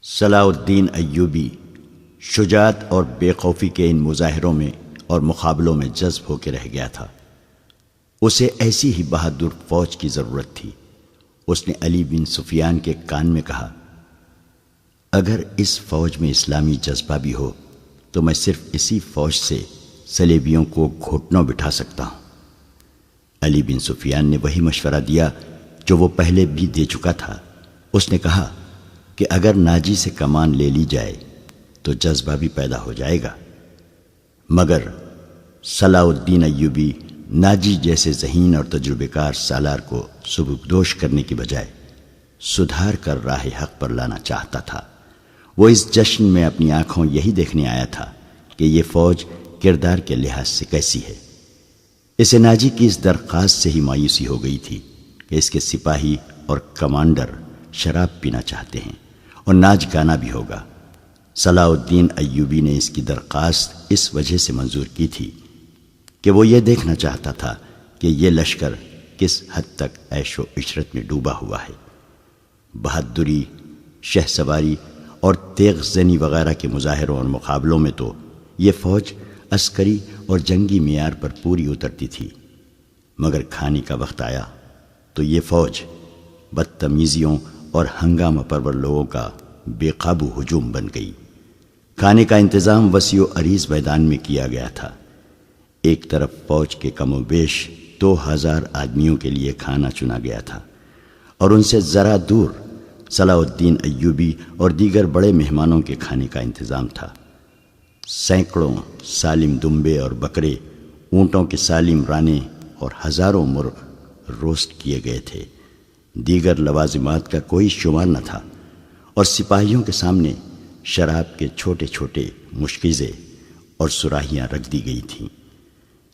صلاح الدین ایوبی شجاعت اور بے خوفی کے ان مظاہروں میں اور مقابلوں میں جذب ہو کے رہ گیا تھا۔ اسے ایسی ہی بہادر فوج کی ضرورت تھی۔ اس نے علی بن سفیان کے کان میں کہا، اگر اس فوج میں اسلامی جذبہ بھی ہو تو میں صرف اسی فوج سے صلیبیوں کو گھٹنوں بٹھا سکتا ہوں۔ علی بن سفیان نے وہی مشورہ دیا جو وہ پہلے بھی دے چکا تھا۔ اس نے کہا کہ اگر ناجی سے کمان لے لی جائے تو جذبہ بھی پیدا ہو جائے گا، مگر صلاح الدین ایوبی ناجی جیسے ذہین اور تجربہ کار سالار کو سبکدوش کرنے کی بجائے سدھار کر راہ حق پر لانا چاہتا تھا۔ وہ اس جشن میں اپنی آنکھوں یہی دیکھنے آیا تھا کہ یہ فوج کردار کے لحاظ سے کیسی ہے۔ اسے ناجی کی اس درخواست سے ہی مایوسی ہو گئی تھی کہ اس کے سپاہی اور کمانڈر شراب پینا چاہتے ہیں اور ناچ گانا بھی ہوگا۔ صلاح الدین ایوبی نے اس کی درخواست اس وجہ سے منظور کی تھی کہ وہ یہ دیکھنا چاہتا تھا کہ یہ لشکر کس حد تک عیش و عشرت میں ڈوبا ہوا ہے۔ بہادری، شہ سواری اور تیغ زنی وغیرہ کے مظاہروں اور مقابلوں میں تو یہ فوج عسکری اور جنگی معیار پر پوری اترتی تھی، مگر کھانے کا وقت آیا تو یہ فوج بدتمیزیوں اور ہنگامہ پرور لوگوں کا بے قابو ہجوم بن گئی۔ کھانے کا انتظام وسیع و عریض میدان میں کیا گیا تھا۔ ایک طرف فوج کے کم و بیش 2000 آدمیوں کے لیے کھانا چنا گیا تھا، اور ان سے ذرا دور صلاح الدین ایوبی اور دیگر بڑے مہمانوں کے کھانے کا انتظام تھا۔ سینکڑوں سالم دمبے اور بکرے، اونٹوں کے سالم رانے اور ہزاروں مرغ روسٹ کیے گئے تھے۔ دیگر لوازمات کا کوئی شمار نہ تھا، اور سپاہیوں کے سامنے شراب کے چھوٹے چھوٹے مشکیزے اور سراہیاں رکھ دی گئی تھیں۔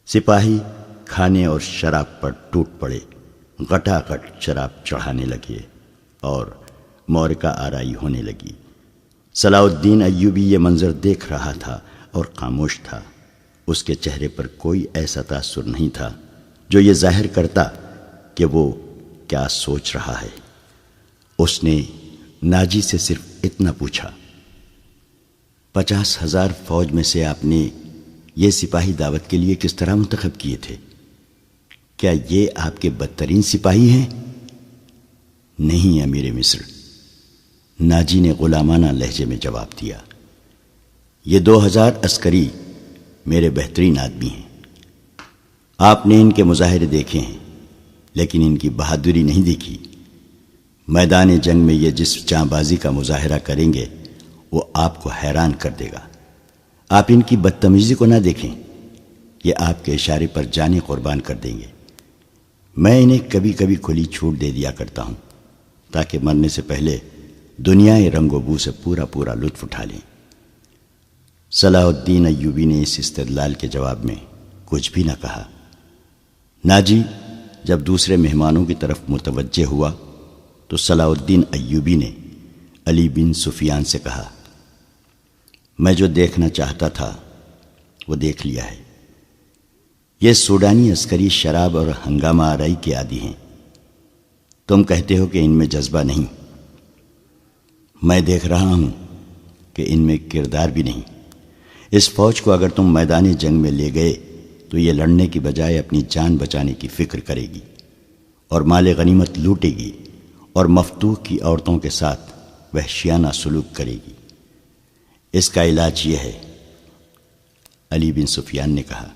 سپاہی کھانے اور شراب پر ٹوٹ پڑے، گٹا گٹ شراب چڑھانے لگے اور معرکہ آرائی ہونے لگی۔ صلاح الدین ایوبی یہ منظر دیکھ رہا تھا اور خاموش تھا۔ اس کے چہرے پر کوئی ایسا تاثر نہیں تھا جو یہ ظاہر کرتا کہ وہ کیا سوچ رہا ہے۔ اس نے ناجی سے صرف اتنا پوچھا، 50,000 فوج میں سے آپ نے یہ سپاہی دعوت کے لیے کس طرح منتخب کیے تھے؟ کیا یہ آپ کے بدترین سپاہی ہیں؟ نہیں امیر مصر، ناجی نے غلامانہ لہجے میں جواب دیا، یہ 2000 عسکری میرے بہترین آدمی ہیں۔ آپ نے ان کے مظاہرے دیکھے ہیں لیکن ان کی بہادری نہیں دیکھی۔ میدان جنگ میں یہ جس جاں بازی کا مظاہرہ کریں گے وہ آپ کو حیران کر دے گا۔ آپ ان کی بدتمیزی کو نہ دیکھیں، یہ آپ کے اشارے پر جانیں قربان کر دیں گے۔ میں انہیں کبھی کبھی کھلی چھوٹ دے دیا کرتا ہوں تاکہ مرنے سے پہلے دنیا رنگ و بو سے پورا لطف اٹھا لیں۔ صلاح الدین ایوبی نے اس استدلال کے جواب میں کچھ بھی نہ کہا۔ ناجی جب دوسرے مہمانوں کی طرف متوجہ ہوا تو صلاح الدین ایوبی نے علی بن سفیان سے کہا، میں جو دیکھنا چاہتا تھا وہ دیکھ لیا ہے۔ یہ سوڈانی عسکری شراب اور ہنگامہ آرائی کے عادی ہیں۔ تم کہتے ہو کہ ان میں جذبہ نہیں، میں دیکھ رہا ہوں کہ ان میں کردار بھی نہیں۔ اس فوج کو اگر تم میدان جنگ میں لے گئے تو یہ لڑنے کی بجائے اپنی جان بچانے کی فکر کرے گی اور مال غنیمت لوٹے گی اور مفتوح کی عورتوں کے ساتھ وحشیانہ سلوک کرے گی۔ اس کا علاج یہ ہے، علی بن سفیان نے کہا،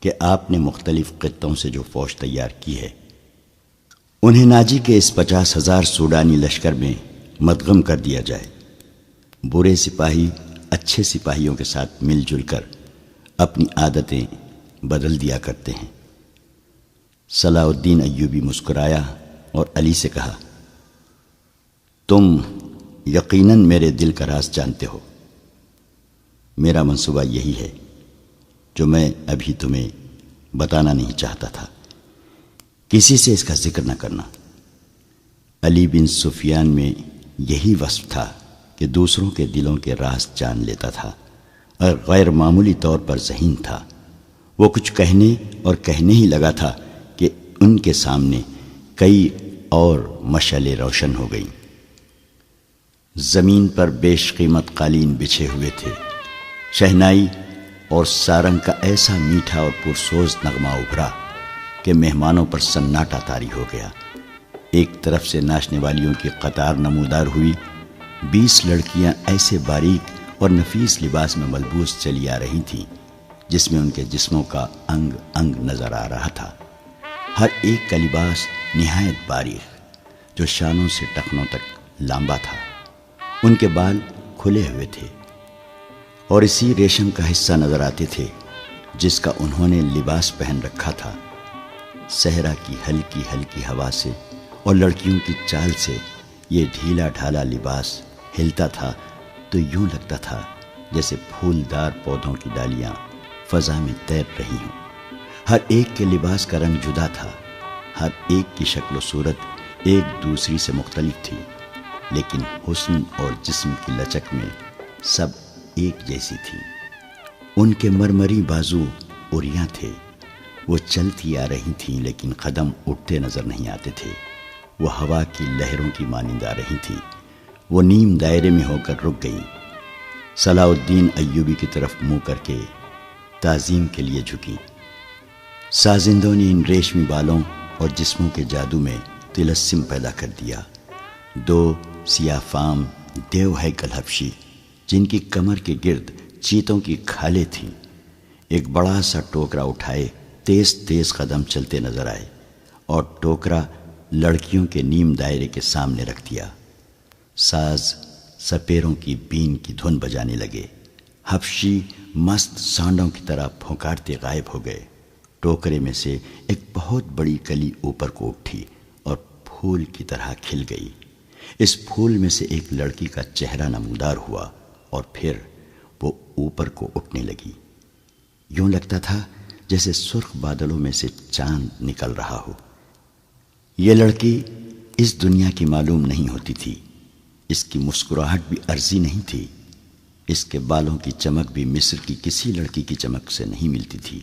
کہ آپ نے مختلف خطوں سے جو فوج تیار کی ہے انہیں ناجی کے اس 50,000 سوڈانی لشکر میں مدغم کر دیا جائے۔ برے سپاہی اچھے سپاہیوں کے ساتھ مل جل کر اپنی عادتیں بدل دیا کرتے ہیں۔ صلاح الدین ایوبی مسکرایا اور علی سے کہا، تم یقیناً میرے دل کا راز جانتے ہو۔ میرا منصوبہ یہی ہے جو میں ابھی تمہیں بتانا نہیں چاہتا تھا، کسی سے اس کا ذکر نہ کرنا۔ علی بن سفیان میں یہی وصف تھا کہ دوسروں کے دلوں کے راز جان لیتا تھا اور غیر معمولی طور پر ذہین تھا۔ وہ کچھ کہنے اور کہنے ہی لگا تھا کہ ان کے سامنے کئی اور مشعلیں روشن ہو گئیں۔ زمین پر بیش قیمت قالین بچھے ہوئے تھے۔ شہنائی اور سارنگ کا ایسا میٹھا اور پرسوز نغمہ ابھرا کہ مہمانوں پر سناٹا طاری ہو گیا۔ ایک طرف سے ناچنے والیوں کی قطار نمودار ہوئی، 20 لڑکیاں ایسے باریک اور نفیس لباس میں ملبوس چلی آ رہی تھیں جس میں ان کے جسموں کا انگ انگ نظر آ رہا تھا۔ ہر ایک کا لباس نہایت باریک جو شانوں سے ٹخنوں تک لامبا تھا۔ ان کے بال کھلے ہوئے تھے اور اسی ریشم کا حصہ نظر آتے تھے جس کا انہوں نے لباس پہن رکھا تھا۔ صحرا کی ہلکی ہلکی ہوا سے اور لڑکیوں کی چال سے یہ ڈھیلا ڈھالا لباس ہلتا تھا تو یوں لگتا تھا جیسے پھولدار پودوں کی ڈالیاں فضا میں تیر رہی ہوں۔ ہر ایک کے لباس کا رنگ جدا تھا، ہر ایک کی شکل و صورت ایک دوسری سے مختلف تھی، لیکن حسن اور جسم کی لچک میں سب ایک جیسی تھی۔ ان کے مرمری بازو اوریاں تھے، وہ چلتی آ رہی تھیں لیکن قدم اٹھتے نظر نہیں آتے تھے۔ وہ ہوا کی لہروں کی مانند آ رہی تھیں۔ وہ نیم دائرے میں ہو کر رک گئیں۔ صلاح الدین ایوبی کی طرف منہ کر کے تعظیم کے لیے جھکی۔ سازندوں نے ان ریشمی بالوں اور جسموں کے جادو میں تلسم پیدا کر دیا۔ 2 سیاہ فام دیو ہیکل حبشی جن کی کمر کے گرد چیتوں کی کھالیں تھیں، ایک بڑا سا ٹوکرا اٹھائے تیز تیز قدم چلتے نظر آئے اور ٹوکرا لڑکیوں کے نیم دائرے کے سامنے رکھ دیا۔ ساز سپیروں کی بین کی دھن بجانے لگے۔ حبشی مست سانڈوں کی طرح پھونکارتے غائب ہو گئے۔ ٹوکرے میں سے ایک بہت بڑی کلی اوپر کو اٹھی اور پھول کی طرح کھل گئی۔ اس پھول میں سے ایک لڑکی کا چہرہ نمودار ہوا اور پھر وہ اوپر کو اٹھنے لگی۔ یوں لگتا تھا جیسے سرخ بادلوں میں سے چاند نکل رہا ہو۔ یہ لڑکی اس دنیا کی معلوم نہیں ہوتی تھی۔ اس کی مسکراہٹ بھی عرضی نہیں تھی۔ اس کے بالوں کی چمک بھی مصر کی کسی لڑکی کی چمک سے نہیں ملتی تھی،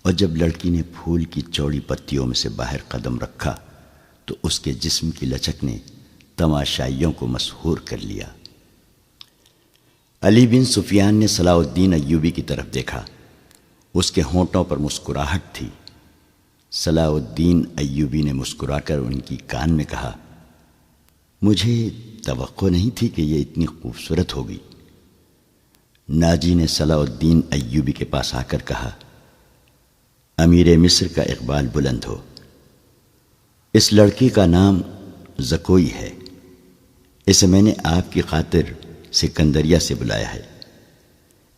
اور جب لڑکی نے پھول کی چوڑی پتیوں میں سے باہر قدم رکھا تو اس کے جسم کی لچک نے تماشائیوں کو مسحور کر لیا۔ علی بن سفیان نے صلاح الدین ایوبی کی طرف دیکھا۔ اس کے ہونٹوں پر مسکراہٹ تھی۔ صلاح الدین ایوبی نے مسکرا کر ان کی کان میں کہا، مجھے توقع نہیں تھی کہ یہ اتنی خوبصورت ہوگی۔ ناجی نے صلاح الدین ایوبی کے پاس آ کر کہا، امیر مصر کا اقبال بلند ہو۔ اس لڑکی کا نام زکوئی ہے۔ اسے میں نے آپ کی خاطر سکندریہ سے بلایا ہے۔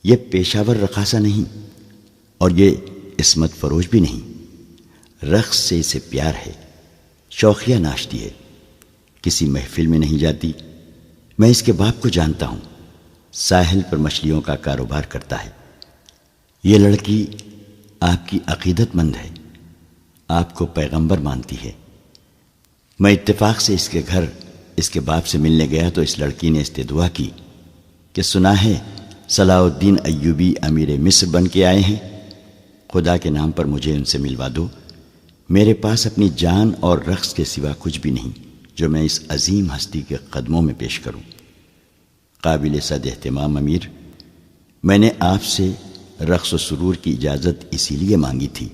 یہ پیشاور رقاصہ نہیں اور یہ عصمت فروش بھی نہیں۔ رقص سے اسے پیار ہے، شوخیہ ناچتی ہے، کسی محفل میں نہیں جاتی۔ میں اس کے باپ کو جانتا ہوں، ساحل پر مچھلیوں کا کاروبار کرتا ہے۔ یہ لڑکی آپ کی عقیدت مند ہے، آپ کو پیغمبر مانتی ہے۔ میں اتفاق سے اس کے گھر اس کے باپ سے ملنے گیا تو اس لڑکی نے استدعا کی کہ سنا ہے صلاح الدین ایوبی امیر مصر بن کے آئے ہیں، خدا کے نام پر مجھے ان سے ملوا دو۔ میرے پاس اپنی جان اور رقص کے سوا کچھ بھی نہیں جو میں اس عظیم ہستی کے قدموں میں پیش کروں۔ قابل صد اہتمام امیر، میں نے آپ سے رقص و سرور کی اجازت اسی لیے مانگی تھی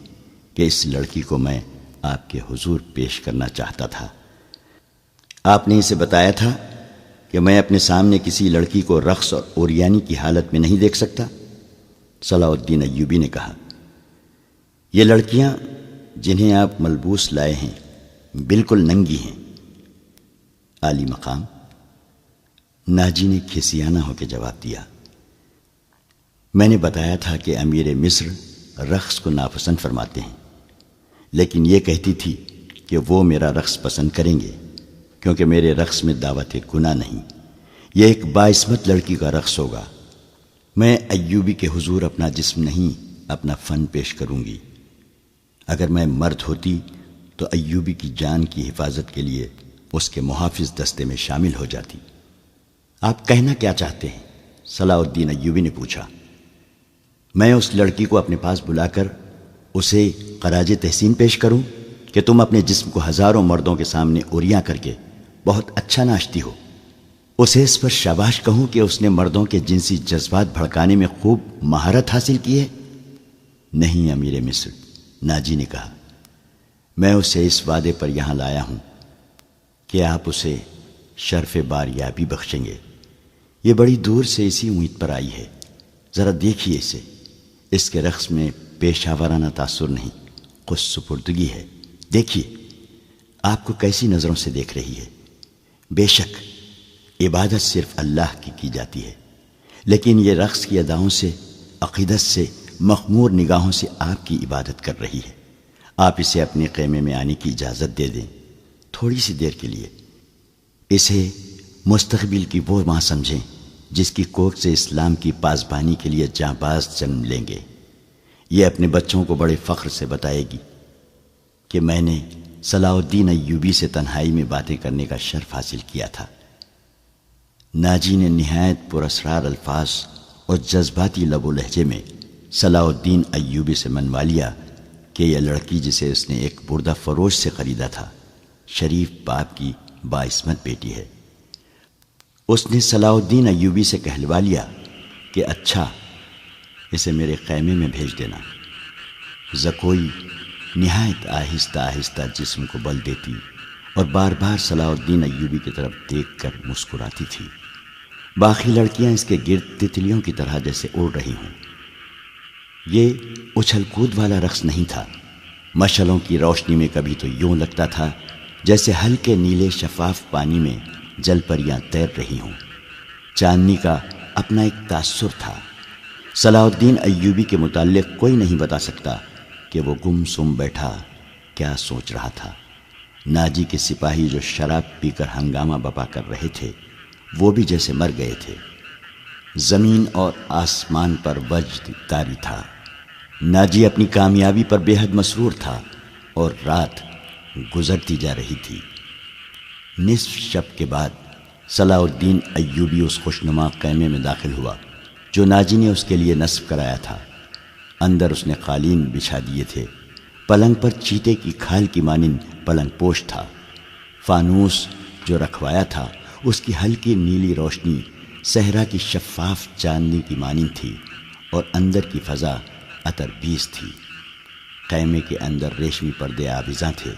کہ اس لڑکی کو میں آپ کے حضور پیش کرنا چاہتا تھا۔ آپ نے اسے بتایا تھا کہ میں اپنے سامنے کسی لڑکی کو رقص اور اوریانی کی حالت میں نہیں دیکھ سکتا۔ صلاح الدین ایوبی نے کہا، یہ لڑکیاں جنہیں آپ ملبوس لائے ہیں بالکل ننگی ہیں۔ عالی مقام، ناجی نے کھسیانہ ہو کے جواب دیا، میں نے بتایا تھا کہ امیر مصر رقص کو ناپسند فرماتے ہیں، لیکن یہ کہتی تھی کہ وہ میرا رقص پسند کریں گے کیونکہ میرے رقص میں دعوت گناہ نہیں۔ یہ ایک باعصمت لڑکی کا رقص ہوگا۔ میں ایوبی کے حضور اپنا جسم نہیں اپنا فن پیش کروں گی۔ اگر میں مرد ہوتی تو ایوبی کی جان کی حفاظت کے لیے اس کے محافظ دستے میں شامل ہو جاتی۔ آپ کہنا کیا چاہتے ہیں؟ صلاح الدین ایوبی نے پوچھا۔ میں اس لڑکی کو اپنے پاس بلا کر اسے خراج تحسین پیش کروں کہ تم اپنے جسم کو ہزاروں مردوں کے سامنے اوریاں کر کے بہت اچھا ناچتی ہو۔ اسے اس پر شاباش کہوں کہ اس نے مردوں کے جنسی جذبات بھڑکانے میں خوب مہارت حاصل کی ہے؟ نہیں امیر مصر، ناجی نے کہا، میں اسے اس وعدے پر یہاں لایا ہوں کہ آپ اسے شرف باریابی بخشیں گے۔ یہ بڑی دور سے اسی امید پر آئی ہے، ذرا دیکھیے اسے، اس کے رقص میں پیشہ ورانہ تاثر نہیں، خود سپردگی ہے۔ دیکھیے آپ کو کیسی نظروں سے دیکھ رہی ہے۔ بے شک عبادت صرف اللہ کی جاتی ہے، لیکن یہ رقص کی اداؤں سے، عقیدت سے، مخمور نگاہوں سے آپ کی عبادت کر رہی ہے۔ آپ اسے اپنے خیمے میں آنے کی اجازت دے دیں، تھوڑی سی دیر کے لیے۔ اسے مستقبل کی وہ ماں سمجھیں جس کی کوکھ سے اسلام کی پاسبانی کے لیے جانباز جنم لیں گے۔ یہ اپنے بچوں کو بڑے فخر سے بتائے گی کہ میں نے صلاح الدین ایوبی سے تنہائی میں باتیں کرنے کا شرف حاصل کیا تھا۔ ناجی نے نہایت پراسرار الفاظ اور جذباتی لب و لہجے میں صلاح الدین ایوبی سے منوا لیا کہ یہ لڑکی جسے اس نے ایک بردہ فروش سے خریدا تھا، شریف باپ کی باعصمت بیٹی ہے۔ اس نے صلاح الدین ایوبی سے کہلوا لیا کہ اچھا اسے میرے خیمے میں بھیج دینا۔ زکوئی نہایت آہستہ آہستہ جسم کو بل دیتی اور بار بار صلاح الدین ایوبی کی طرف دیکھ کر مسکراتی تھی۔ باقی لڑکیاں اس کے گرد تتلیوں کی طرح جیسے اڑ رہی ہوں۔ یہ اچھل کود والا رقص نہیں تھا۔ مشعلوں کی روشنی میں کبھی تو یوں لگتا تھا جیسے ہلکے نیلے شفاف پانی میں جل پریاں تیر رہی ہوں۔ چاندنی کا اپنا ایک تاثر تھا۔ صلاح الدین ایوبی کے متعلق کوئی نہیں بتا سکتا کہ وہ گم سم بیٹھا کیا سوچ رہا تھا۔ ناجی کے سپاہی جو شراب پی کر ہنگامہ بپا کر رہے تھے، وہ بھی جیسے مر گئے تھے۔ زمین اور آسمان پر وجد طاری تھا۔ ناجی اپنی کامیابی پر بے حد مسرور تھا اور رات گزرتی جا رہی تھی۔ نصف شب کے بعد صلاح الدین ایوبی اس خوشنما خیمے میں داخل ہوا جو ناجی نے اس کے لیے نصب کرایا تھا۔ اندر اس نے قالین بچھا دیے تھے۔ پلنگ پر چیتے کی کھال کی مانند پلنگ پوش تھا۔ فانوس جو رکھوایا تھا اس کی ہلکی نیلی روشنی صحرا کی شفاف چاندنی کی مانند تھی اور اندر کی فضا عطر بیز تھی۔ خیمے کے اندر ریشمی پردے آویزاں تھے۔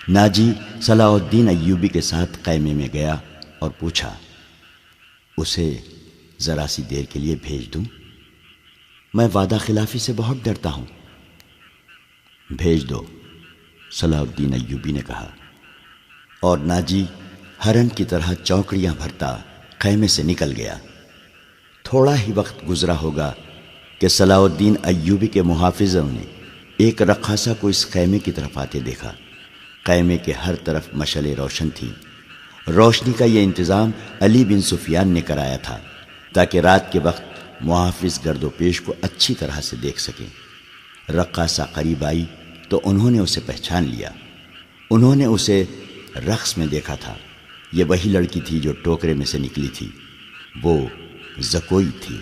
ناجی صلاح الدین ایوبی کے ساتھ خیمے میں گیا اور پوچھا، اسے ذرا سی دیر کے لیے بھیج دوں؟ میں وعدہ خلافی سے بہت ڈرتا ہوں۔ بھیج دو، صلاح الدین ایوبی نے کہا، اور ناجی ہرن کی طرح چوکڑیاں بھرتا خیمے سے نکل گیا۔ تھوڑا ہی وقت گزرا ہوگا کہ صلاح الدین ایوبی کے محافظوں نے ایک رقاصہ کو اس خیمے کی طرف آتے دیکھا۔ خیمے کے ہر طرف مشعلیں روشن تھیں۔ روشنی کا یہ انتظام علی بن سفیان نے کرایا تھا تاکہ رات کے وقت محافظ گرد و پیش کو اچھی طرح سے دیکھ سکیں۔ رقاصہ قریب آئی تو انہوں نے اسے پہچان لیا۔ انہوں نے اسے رقص میں دیکھا تھا۔ یہ وہی لڑکی تھی جو ٹوکرے میں سے نکلی تھی۔ وہ زکوئی تھی۔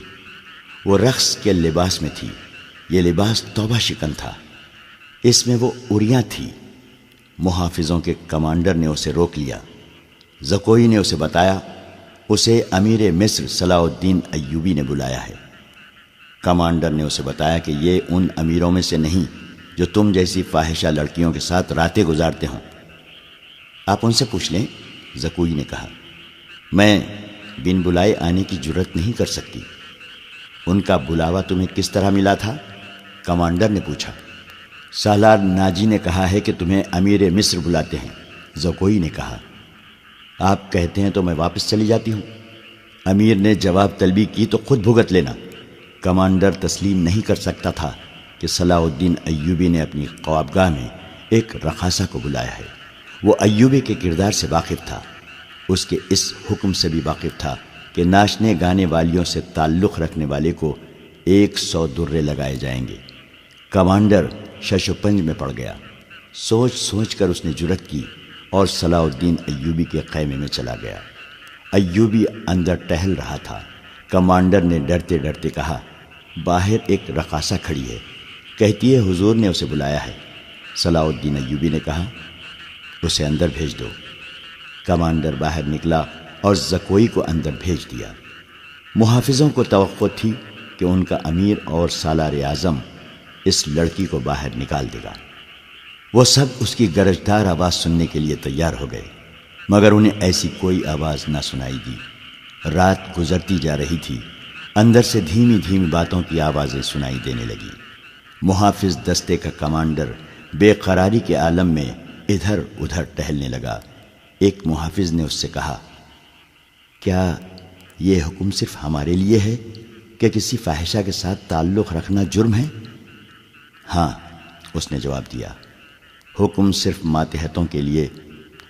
وہ رقص کے لباس میں تھی۔ یہ لباس توبہ شکن تھا۔ اس میں وہ عریاں تھی۔ محافظوں کے کمانڈر نے اسے روک لیا۔ زکوئی نے اسے بتایا اسے امیر مصر صلاح الدین ایوبی نے بلایا ہے۔ کمانڈر نے اسے بتایا کہ یہ ان امیروں میں سے نہیں جو تم جیسی فاحشہ لڑکیوں کے ساتھ راتیں گزارتے ہوں۔ آپ ان سے پوچھ لیں، زکوئی نے کہا۔ میں بن بلائے آنے کی جرت نہیں کر سکتی۔ ان کا بلاوا تمہیں کس طرح ملا تھا؟ کمانڈر نے پوچھا۔ سالار ناجی نے کہا ہے کہ تمہیں امیر مصر بلاتے ہیں، زکوئی نے کہا۔ آپ کہتے ہیں تو میں واپس چلی جاتی ہوں۔ امیر نے جواب طلبی کی تو خود بھگت لینا۔ کمانڈر تسلیم نہیں کر سکتا تھا کہ صلاح الدین ایوبی نے اپنی خوابگاہ میں ایک رقاصہ کو بلایا ہے۔ وہ ایوبی کے کردار سے واقف تھا۔ اس کے اس حکم سے بھی واقف تھا کہ ناچنے گانے والیوں سے تعلق رکھنے والے کو 100 درے لگائے جائیں گے۔ کمانڈر شش و پنج میں پڑ گیا۔ سوچ سوچ کر اس نے جرت کی اور صلاح الدین ایوبی کے خیمے میں چلا گیا۔ ایوبی اندر ٹہل رہا تھا۔ کمانڈر نے ڈرتے ڈرتے کہا، باہر ایک رقاصہ کھڑی ہے، کہتی ہے حضور نے اسے بلایا ہے۔ صلاح الدین ایوبی نے کہا، اسے اندر بھیج دو۔ کمانڈر باہر نکلا اور زکوئی کو اندر بھیج دیا۔ محافظوں کو توقع تھی کہ ان کا امیر اور سالار اعظم اس لڑکی کو باہر نکال دے گا۔ وہ سب اس کی گرجدار آواز سننے کے لیے تیار ہو گئے، مگر انہیں ایسی کوئی آواز نہ سنائی دی۔ رات گزرتی جا رہی تھی، اندر سے دھیمی دھیمی باتوں کی آوازیں سنائی دینے لگی۔ محافظ دستے کا کمانڈر بے قراری کے عالم میں ادھر ادھر ٹہلنے لگا۔ ایک محافظ نے اس سے کہا، کیا یہ حکم صرف ہمارے لیے ہے کہ کسی فاحشہ کے ساتھ تعلق رکھنا جرم ہے؟ ہاں، اس نے جواب دیا، حکم صرف ماتحتوں کے لیے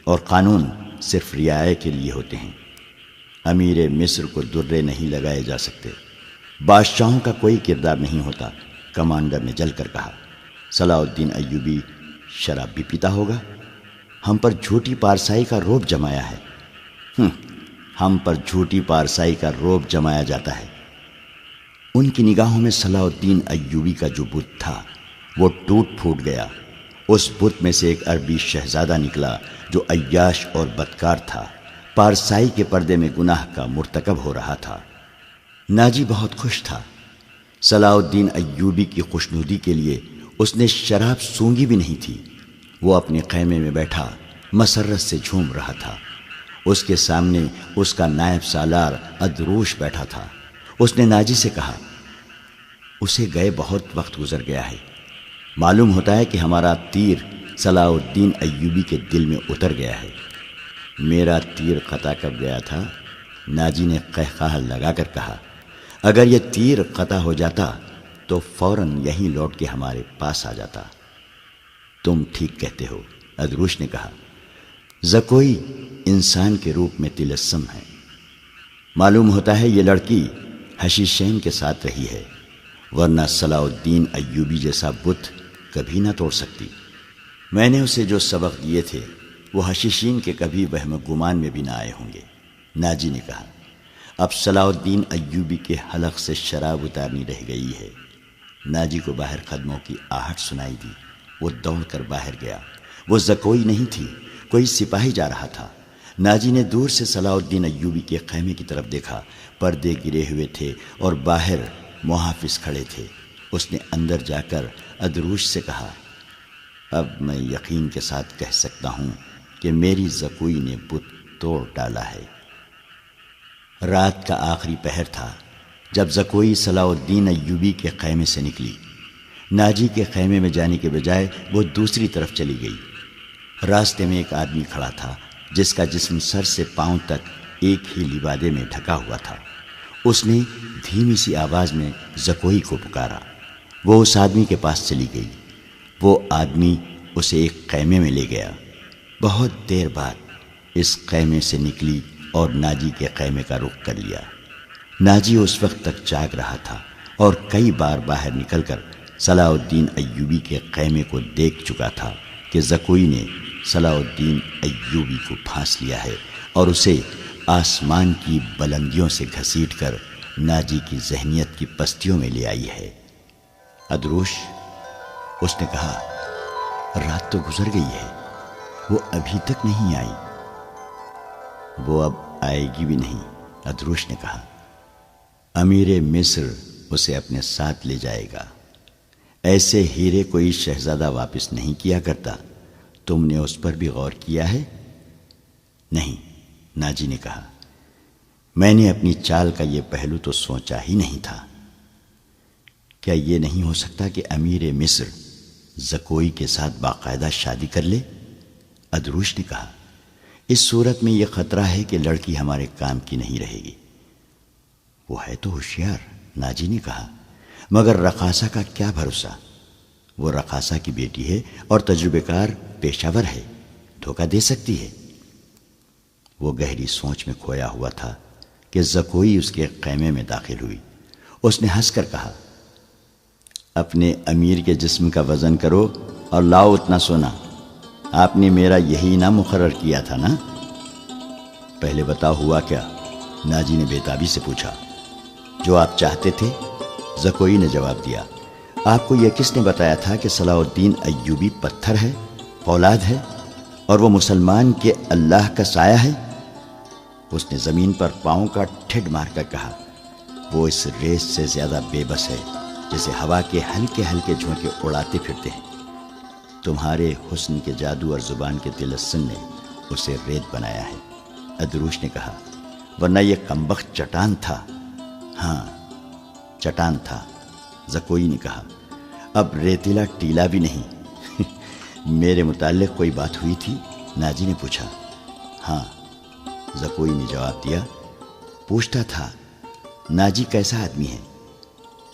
اور قانون صرف رعایا کے لیے ہوتے ہیں۔ امیر مصر کو درے نہیں لگائے جا سکتے، بادشاہوں کا کوئی کردار نہیں ہوتا۔ کمانڈر نے جل کر کہا، صلاح الدین ایوبی شراب بھی پیتا ہوگا؟ ہم پر جھوٹی پارسائی کا رعب جمایا ہے۔ ہم پر جھوٹی پارسائی کا رعب جمایا جاتا ہے۔ ان کی نگاہوں میں صلاح الدین ایوبی کا جو بت تھا وہ ٹوٹ پھوٹ گیا۔ اس بت میں سے ایک عربی شہزادہ نکلا جو عیاش اور بدکار تھا، پارسائی کے پردے میں گناہ کا مرتکب ہو رہا تھا۔ ناجی بہت خوش تھا۔ صلاح الدین ایوبی کی خوشنودی کے لیے اس نے شراب سونگھی بھی نہیں تھی۔ وہ اپنے خیمے میں بیٹھا مسرت سے جھوم رہا تھا۔ اس کے سامنے اس کا نائب سالار ادروش بیٹھا تھا۔ اس نے ناجی سے کہا، اسے گئے بہت وقت گزر گیا ہے، معلوم ہوتا ہے کہ ہمارا تیر صلاح الدین ایوبی کے دل میں اتر گیا ہے۔ میرا تیر قطع کب گیا تھا؟ ناجی نے قہقہہ لگا کر کہا، اگر یہ تیر قطع ہو جاتا تو فوراً یہیں لوٹ کے ہمارے پاس آ جاتا۔ تم ٹھیک کہتے ہو، ادروش نے کہا، زکوئی انسان کے روپ میں تلسم ہے۔ معلوم ہوتا ہے یہ لڑکی حشیشین کے ساتھ رہی ہے، ورنہ صلاح الدین ایوبی جیسا بت کبھی نہ توڑ سکتی۔ میں نے اسے جو سبق دیے تھے وہ حشیشین کے کبھی وہم گمان میں بھی نہ آئے ہوں گے۔ ناجی نے کہا، اب صلاح الدین ایوبی کے حلق سے شراب اتارنی رہ گئی ہے۔ ناجی کو باہر قدموں کی آہٹ سنائی دی۔ وہ دوڑ کر باہر گیا۔ وہ زکوئی نہیں تھی، کوئی سپاہی جا رہا تھا۔ ناجی نے دور سے صلاح الدین ایوبی کے خیمے کی طرف دیکھا۔ پردے گرے ہوئے تھے اور باہر محافظ کھڑے تھے۔ اس نے اندر جا کر ادروش سے کہا، اب میں یقین کے ساتھ کہہ سکتا ہوں کہ میری زکوئی نے بت توڑ ڈالا ہے۔ رات کا آخری پہر تھا جب زکوئی صلاح الدین ایوبی کے خیمے سے نکلی۔ ناجی کے خیمے میں جانے کے بجائے وہ دوسری طرف چلی گئی۔ راستے میں ایک آدمی کھڑا تھا جس کا جسم سر سے پاؤں تک ایک ہی لبادے میں ڈھکا ہوا تھا۔ اس نے دھیمی سی آواز میں زکوئی کو پکارا۔ وہ اس آدمی کے پاس چلی گئی۔ وہ آدمی اسے ایک خیمے میں لے گیا۔ بہت دیر بعد اس خیمے سے نکلی اور ناجی کے خیمے کا رخ کر لیا۔ ناجی اس وقت تک جاگ رہا تھا اور کئی بار باہر نکل کر صلاح الدین ایوبی کے خیمے کو دیکھ چکا تھا کہ زکوئی نے صلاح الدین ایوبی کو پھانس لیا ہے اور اسے آسمان کی بلندیوں سے گھسیٹ کر ناجی کی ذہنیت کی پستیوں میں لے آئی ہے۔ ادروش، اس نے کہا، رات تو گزر گئی ہے، وہ ابھی تک نہیں آئی۔ وہ اب آئے گی بھی نہیں، ادروش نے کہا۔ امیر مصر اسے اپنے ساتھ لے جائے گا۔ ایسے ہیرے کوئی شہزادہ واپس نہیں کیا کرتا۔ تم نے اس پر بھی غور کیا ہے؟ نہیں، ناجی نے کہا، میں نے اپنی چال کا یہ پہلو تو سوچا ہی نہیں تھا۔ کیا یہ نہیں ہو سکتا کہ امیر مصر زکوئی کے ساتھ باقاعدہ شادی کر لے؟ ادروش نے کہا، اس صورت میں یہ خطرہ ہے کہ لڑکی ہمارے کام کی نہیں رہے گی۔ وہ ہے تو ہوشیار، ناجی نے کہا، مگر رقاصہ کا کیا بھروسہ؟ وہ رقاصہ کی بیٹی ہے اور تجربہ کار پیشہ ور ہے، دھوکہ دے سکتی ہے۔ وہ گہری سوچ میں کھویا ہوا تھا کہ زکوئی اس کے خیمے میں داخل ہوئی۔ اس نے ہنس کر کہا، اپنے امیر کے جسم کا وزن کرو اور لاؤ اتنا سونا۔ آپ نے میرا یہی نام مقرر کیا تھا نا؟ پہلے بتاؤ ہوا کیا؟ ناجی نے بےتابی سے پوچھا۔ جو آپ چاہتے تھے، زکوئی نے جواب دیا۔ آپ کو یہ کس نے بتایا تھا کہ صلاح الدین ایوبی پتھر ہے، اولاد ہے اور وہ مسلمان کے اللہ کا سایہ ہے؟ اس نے زمین پر پاؤں کا ٹھڈ مار کر کہا، وہ اس ریس سے زیادہ بے بس ہے جسے ہوا کے ہلکے ہلکے جھونکے اڑاتے پھرتے ہیں۔ تمہارے حسن کے جادو اور زبان کے تلسم نے اسے ریت بنایا ہے۔ ادروش نے کہا، ورنہ یہ کمبخت چٹان تھا۔ ہاں چٹان تھا، زکوئی نے کہا، اب ریتیلا ٹیلا بھی نہیں۔ میرے متعلق کوئی بات ہوئی تھی؟ ناجی نے پوچھا۔ ہاں، زکوئی نے جواب دیا۔ پوچھتا تھا ناجی کیسا آدمی ہے؟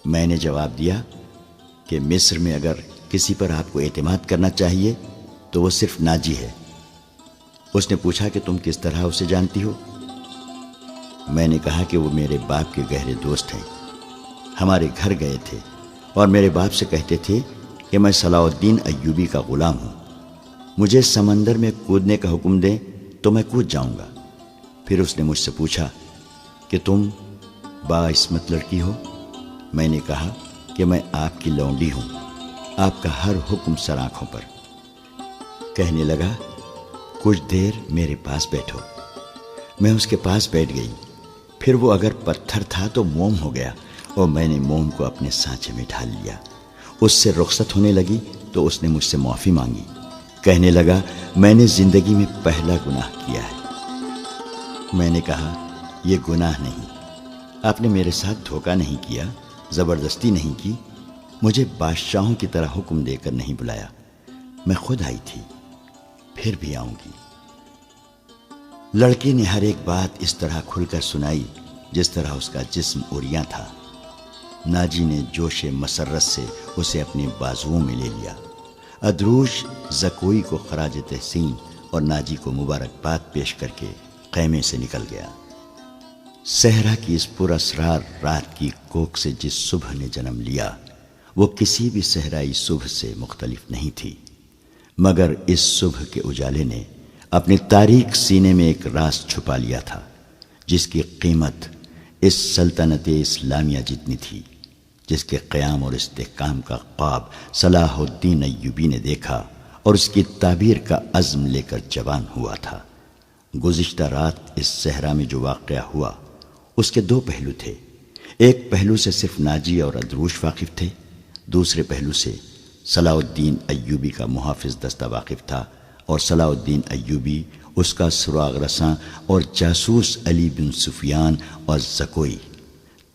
میں نے جواب دیا کہ مصر میں اگر کسی پر آپ کو اعتماد کرنا چاہیے تو وہ صرف ناجی ہے۔ اس نے پوچھا کہ تم کس طرح اسے جانتی ہو؟ میں نے کہا کہ وہ میرے باپ کے گہرے دوست ہیں، ہمارے گھر گئے تھے اور میرے باپ سے کہتے تھے کہ میں صلاح الدین ایوبی کا غلام ہوں، مجھے سمندر میں کودنے کا حکم دیں تو میں کود جاؤں گا۔ پھر اس نے مجھ سے پوچھا کہ تم باعصمت لڑکی ہو؟ میں نے کہا کہ میں آپ کی لونڈی ہوں، آپ کا ہر حکم سر آنکھوں پر۔ کہنے لگا، کچھ دیر میرے پاس بیٹھو۔ میں اس کے پاس بیٹھ گئی، پھر وہ اگر پتھر تھا تو موم ہو گیا اور میں نے موم کو اپنے سانچے میں ڈھال لیا۔ اس سے رخصت ہونے لگی تو اس نے مجھ سے معافی مانگی۔ کہنے لگا، میں نے زندگی میں پہلا گناہ کیا ہے۔ میں نے کہا، یہ گناہ نہیں، آپ نے میرے ساتھ دھوکہ نہیں کیا، زبردستی نہیں کی، مجھے بادشاہوں کی طرح حکم دے کر نہیں بلایا، میں خود آئی تھی، پھر بھی آؤں گی۔ لڑکی نے ہر ایک بات اس طرح کھل کر سنائی جس طرح اس کا جسم عریاں تھا۔ ناجی نے جوش مسرت سے اسے اپنے بازوؤں میں لے لیا۔ ادروش زکوئی کو خراج تحسین اور ناجی کو مبارکباد پیش کر کے خیمے سے نکل گیا۔ صحرا کی اس پر اسرار رات کی کوک سے جس صبح نے جنم لیا وہ کسی بھی صحرائی صبح سے مختلف نہیں تھی، مگر اس صبح کے اجالے نے اپنے تاریک سینے میں ایک راز چھپا لیا تھا جس کی قیمت اس سلطنت اسلامیہ جتنی تھی، جس کے قیام اور استحکام کا خواب صلاح الدین ایوبی نے دیکھا اور اس کی تعبیر کا عزم لے کر جوان ہوا تھا۔ گزشتہ رات اس صحرا میں جو واقعہ ہوا اس کے دو پہلو تھے۔ ایک پہلو سے صرف ناجی اور ادروش واقف تھے، دوسرے پہلو سے صلاح الدین ایوبی کا محافظ دستہ واقف تھا، اور صلاح الدین ایوبی، اس کا سراغ رساں اور جاسوس علی بن سفیان اور زکوئی،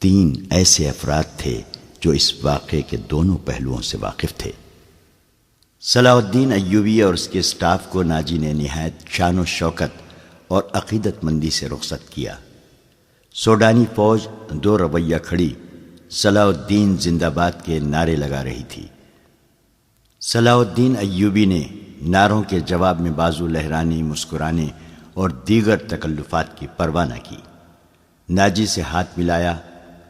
تین ایسے افراد تھے جو اس واقعے کے دونوں پہلوؤں سے واقف تھے۔ صلاح الدین ایوبی اور اس کے اسٹاف کو ناجی نے نہایت شان و شوکت اور عقیدت مندی سے رخصت کیا۔ سوڈانی فوج دو رویہ کھڑی صلاح الدین زندہ باد کے نعرے لگا رہی تھی۔ صلاح الدین ایوبی نے نعروں کے جواب میں بازو لہرانے، مسکرانے اور دیگر تکلفات کی پرواہ نہ کی۔ ناجی سے ہاتھ ملایا،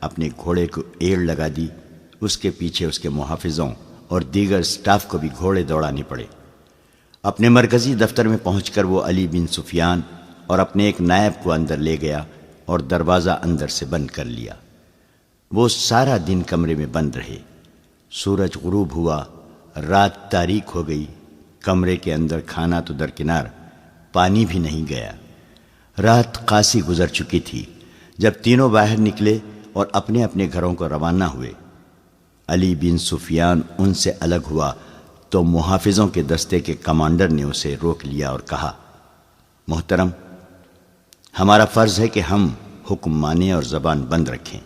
اپنے گھوڑے کو ایڑ لگا دی، اس کے پیچھے اس کے محافظوں اور دیگر سٹاف کو بھی گھوڑے دوڑانے پڑے۔ اپنے مرکزی دفتر میں پہنچ کر وہ علی بن سفیان اور اپنے ایک نائب کو اندر لے گیا اور دروازہ اندر سے بند کر لیا۔ وہ سارا دن کمرے میں بند رہے۔ سورج غروب ہوا، رات تاریک ہو گئی، کمرے کے اندر کھانا تو درکنار، پانی بھی نہیں گیا۔ رات قاسی گزر چکی تھی جب تینوں باہر نکلے اور اپنے اپنے گھروں کو روانہ ہوئے۔ علی بن سفیان ان سے الگ ہوا تو محافظوں کے دستے کے کمانڈر نے اسے روک لیا اور کہا، محترم، ہمارا فرض ہے کہ ہم حکم مانیں اور زبان بند رکھیں،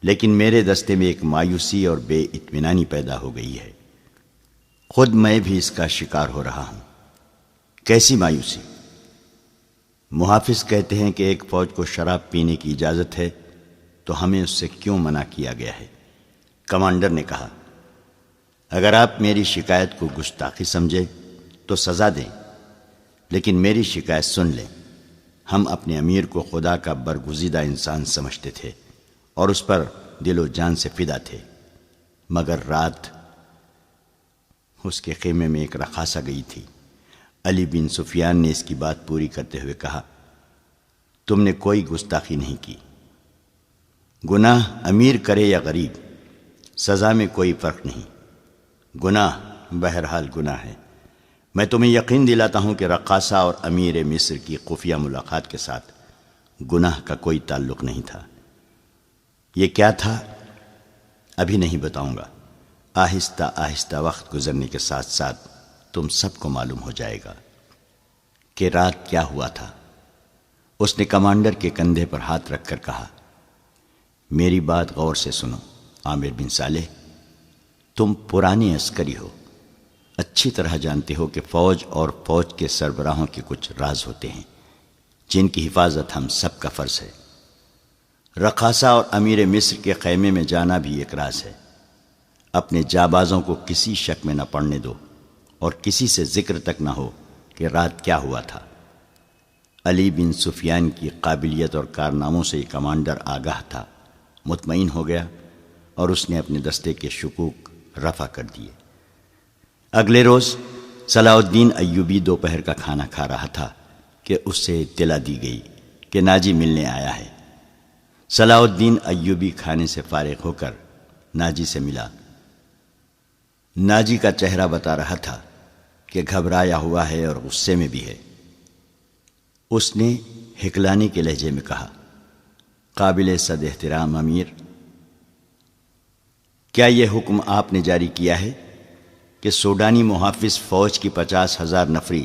لیکن میرے دستے میں ایک مایوسی اور بے اطمینانی پیدا ہو گئی ہے، خود میں بھی اس کا شکار ہو رہا ہوں۔ کیسی مایوسی؟ محافظ کہتے ہیں کہ ایک فوج کو شراب پینے کی اجازت ہے تو ہمیں اس سے کیوں منع کیا گیا ہے؟ کمانڈر نے کہا، اگر آپ میری شکایت کو گستاخی سمجھیں تو سزا دیں، لیکن میری شکایت سن لیں۔ ہم اپنے امیر کو خدا کا برگزیدہ انسان سمجھتے تھے اور اس پر دل و جان سے فدا تھے، مگر رات اس کے خیمے میں ایک رقاصہ گئی تھی۔ علی بن سفیان نے اس کی بات پوری کرتے ہوئے کہا، تم نے کوئی گستاخی نہیں کی، گناہ امیر کرے یا غریب، سزا میں کوئی فرق نہیں، گناہ بہرحال گناہ ہے۔ میں تمہیں یقین دلاتا ہوں کہ رقاصہ اور امیر مصر کی خفیہ ملاقات کے ساتھ گناہ کا کوئی تعلق نہیں تھا۔ یہ کیا تھا ابھی نہیں بتاؤں گا، آہستہ آہستہ وقت گزرنے کے ساتھ ساتھ تم سب کو معلوم ہو جائے گا کہ رات کیا ہوا تھا۔ اس نے کمانڈر کے کندھے پر ہاتھ رکھ کر کہا، میری بات غور سے سنو عامر بن صالح، تم پرانے عسکری ہو، اچھی طرح جانتے ہو کہ فوج اور فوج کے سربراہوں کے کچھ راز ہوتے ہیں جن کی حفاظت ہم سب کا فرض ہے۔ رقاصہ اور امیر مصر کے خیمے میں جانا بھی ایک راز ہے۔ اپنے جابازوں کو کسی شک میں نہ پڑنے دو اور کسی سے ذکر تک نہ ہو کہ رات کیا ہوا تھا۔ علی بن سفیان کی قابلیت اور کارناموں سے یہ کمانڈر آگاہ تھا، مطمئن ہو گیا اور اس نے اپنے دستے کے شکوک رفع کر دیے۔ اگلے روز صلاح الدین ایوبی دوپہر کا کھانا کھا رہا تھا کہ اس سے اطلاع دی گئی کہ ناجی ملنے آیا ہے۔ صلاح الدین ایوبی کھانے سے فارغ ہو کر ناجی سے ملا۔ ناجی کا چہرہ بتا رہا تھا کہ گھبرایا ہوا ہے اور غصے میں بھی ہے۔ اس نے ہکلانے کے لہجے میں کہا، قابل صد احترام امیر، کیا یہ حکم آپ نے جاری کیا ہے کہ سوڈانی محافظ فوج کی 50,000 نفری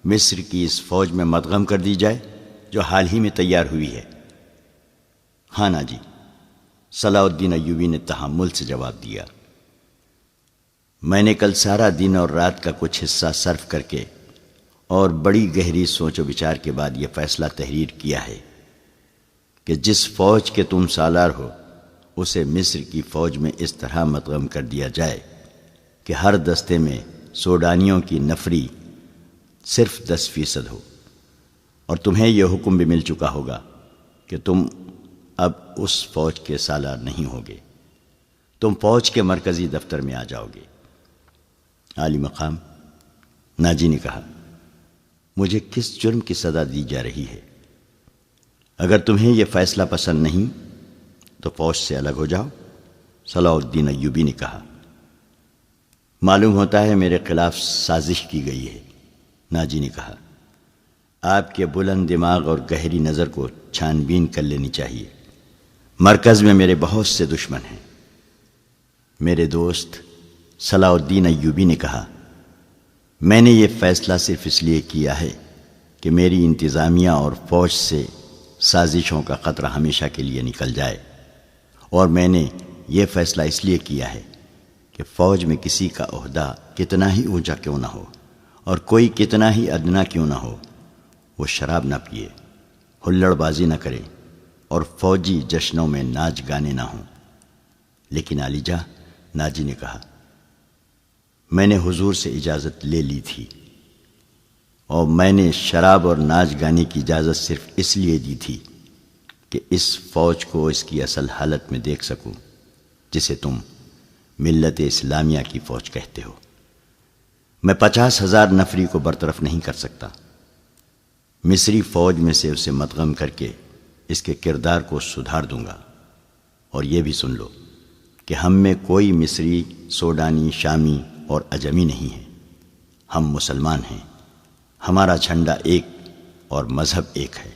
مصر کی اس فوج میں مدغم کر دی جائے جو حال ہی میں تیار ہوئی ہے؟ ہاں ناجی، صلاح الدین ایوبی نے تحمل سے جواب دیا۔ میں نے کل سارا دن اور رات کا کچھ حصہ صرف کر کے اور بڑی گہری سوچ و بچار کے بعد یہ فیصلہ تحریر کیا ہے کہ جس فوج کے تم سالار ہو اسے مصر کی فوج میں اس طرح مدغم کر دیا جائے کہ ہر دستے میں سوڈانیوں کی نفری صرف 10% ہو، اور تمہیں یہ حکم بھی مل چکا ہوگا کہ تم اب اس فوج کے سالار نہیں ہوگے، تم فوج کے مرکزی دفتر میں آ جاؤ گے۔ عالی مقام ناجی نے کہا، مجھے کس جرم کی سزا دی جا رہی ہے؟ اگر تمہیں یہ فیصلہ پسند نہیں تو فوج سے الگ ہو جاؤ۔ صلاح الدین ایوبی نے کہا، معلوم ہوتا ہے میرے خلاف سازش کی گئی ہے۔ ناجی نے کہا، آپ کے بلند دماغ اور گہری نظر کو چھان بین کر لینی چاہیے۔ مرکز میں میرے بہت سے دشمن ہیں۔ میرے دوست صلاح الدین ایوبی نے کہا، میں نے یہ فیصلہ صرف اس لیے کیا ہے کہ میری انتظامیہ اور فوج سے سازشوں کا خطرہ ہمیشہ کے لیے نکل جائے، اور میں نے یہ فیصلہ اس لیے کیا ہے کہ فوج میں کسی کا عہدہ کتنا ہی اونچا کیوں نہ ہو اور کوئی کتنا ہی ادنا کیوں نہ ہو، وہ شراب نہ پیے، ہلڑ بازی نہ کرے اور فوجی جشنوں میں ناچ گانے نہ ہوں۔ لیکن علی جاں، ناجی نے کہا، میں نے حضور سے اجازت لے لی تھی، اور میں نے شراب اور ناچ گانے کی اجازت صرف اس لیے دی تھی کہ اس فوج کو اس کی اصل حالت میں دیکھ سکوں جسے تم ملت اسلامیہ کی فوج کہتے ہو۔ میں 50,000 نفری کو برطرف نہیں کر سکتا۔ مصری فوج میں سے اسے مدغم کر کے اس کے کردار کو سدھار دوں گا۔ اور یہ بھی سن لو کہ ہم میں کوئی مصری، سوڈانی، شامی اور عجمی نہیں ہے، ہم مسلمان ہیں، ہمارا جھنڈا ایک اور مذہب ایک ہے۔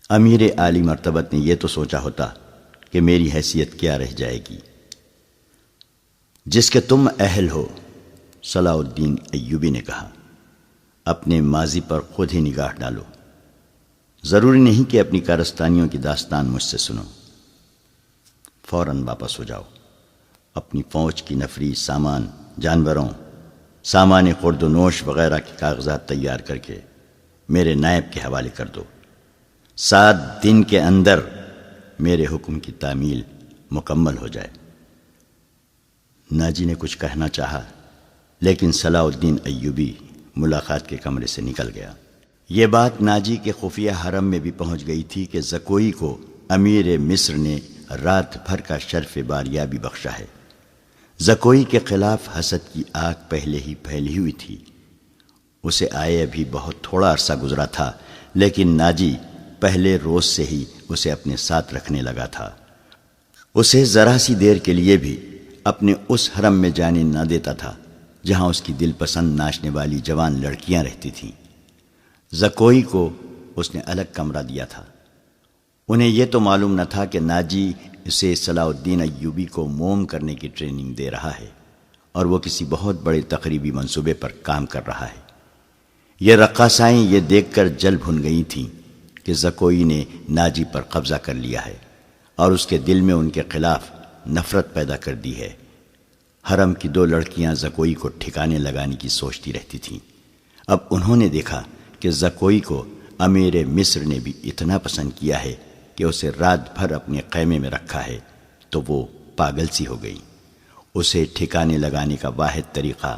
امیر عالی مرتبت نے یہ تو سوچا ہوتا کہ میری حیثیت کیا رہ جائے گی جس کے تم اہل ہو۔ صلاح الدین ایوبی نے کہا، اپنے ماضی پر خود ہی نگاہ ڈالو، ضروری نہیں کہ اپنی کارستانیوں کی داستان مجھ سے سنو، فوراً واپس ہو جاؤ، اپنی فوج کی نفری، سامان، جانوروں، سامان خورد و نوش وغیرہ کے کاغذات تیار کر کے میرے نائب کے حوالے کر دو۔ 7 دن کے اندر میرے حکم کی تعمیل مکمل ہو جائے۔ ناجی نے کچھ کہنا چاہا لیکن صلاح الدین ایوبی ملاقات کے کمرے سے نکل گیا۔ یہ بات ناجی کے خفیہ حرم میں بھی پہنچ گئی تھی کہ زکوئی کو امیر مصر نے رات بھر کا شرف باریابی بخشا ہے۔ زکوئی کے خلاف حسد کی آگ پہلے ہی پھیلی ہوئی تھی۔ اسے آئے ابھی بہت تھوڑا عرصہ گزرا تھا، لیکن ناجی پہلے روز سے ہی اسے اپنے ساتھ رکھنے لگا تھا۔ اسے ذرا سی دیر کے لیے بھی اپنے اس حرم میں جانے نہ دیتا تھا جہاں اس کی دل پسند ناچنے والی جوان لڑکیاں رہتی تھیں۔ زکوئی کو اس نے الگ کمرہ دیا تھا۔ انہیں یہ تو معلوم نہ تھا کہ ناجی اسے صلاح الدین ایوبی کو موم کرنے کی ٹریننگ دے رہا ہے اور وہ کسی بہت بڑے تقریبی منصوبے پر کام کر رہا ہے۔ یہ رقاصائیں یہ دیکھ کر جل بھن گئی تھیں کہ زکوئی نے ناجی پر قبضہ کر لیا ہے اور اس کے دل میں ان کے خلاف نفرت پیدا کر دی ہے۔ حرم کی 2 لڑکیاں زکوئی کو ٹھکانے لگانے کی سوچتی رہتی تھیں۔ اب انہوں نے دیکھا کہ زکوئی کو امیر مصر نے بھی اتنا پسند کیا ہے کہ اسے رات بھر اپنے خیمے میں رکھا ہے، تو وہ پاگل سی ہو گئی۔ اسے ٹھکانے لگانے کا واحد طریقہ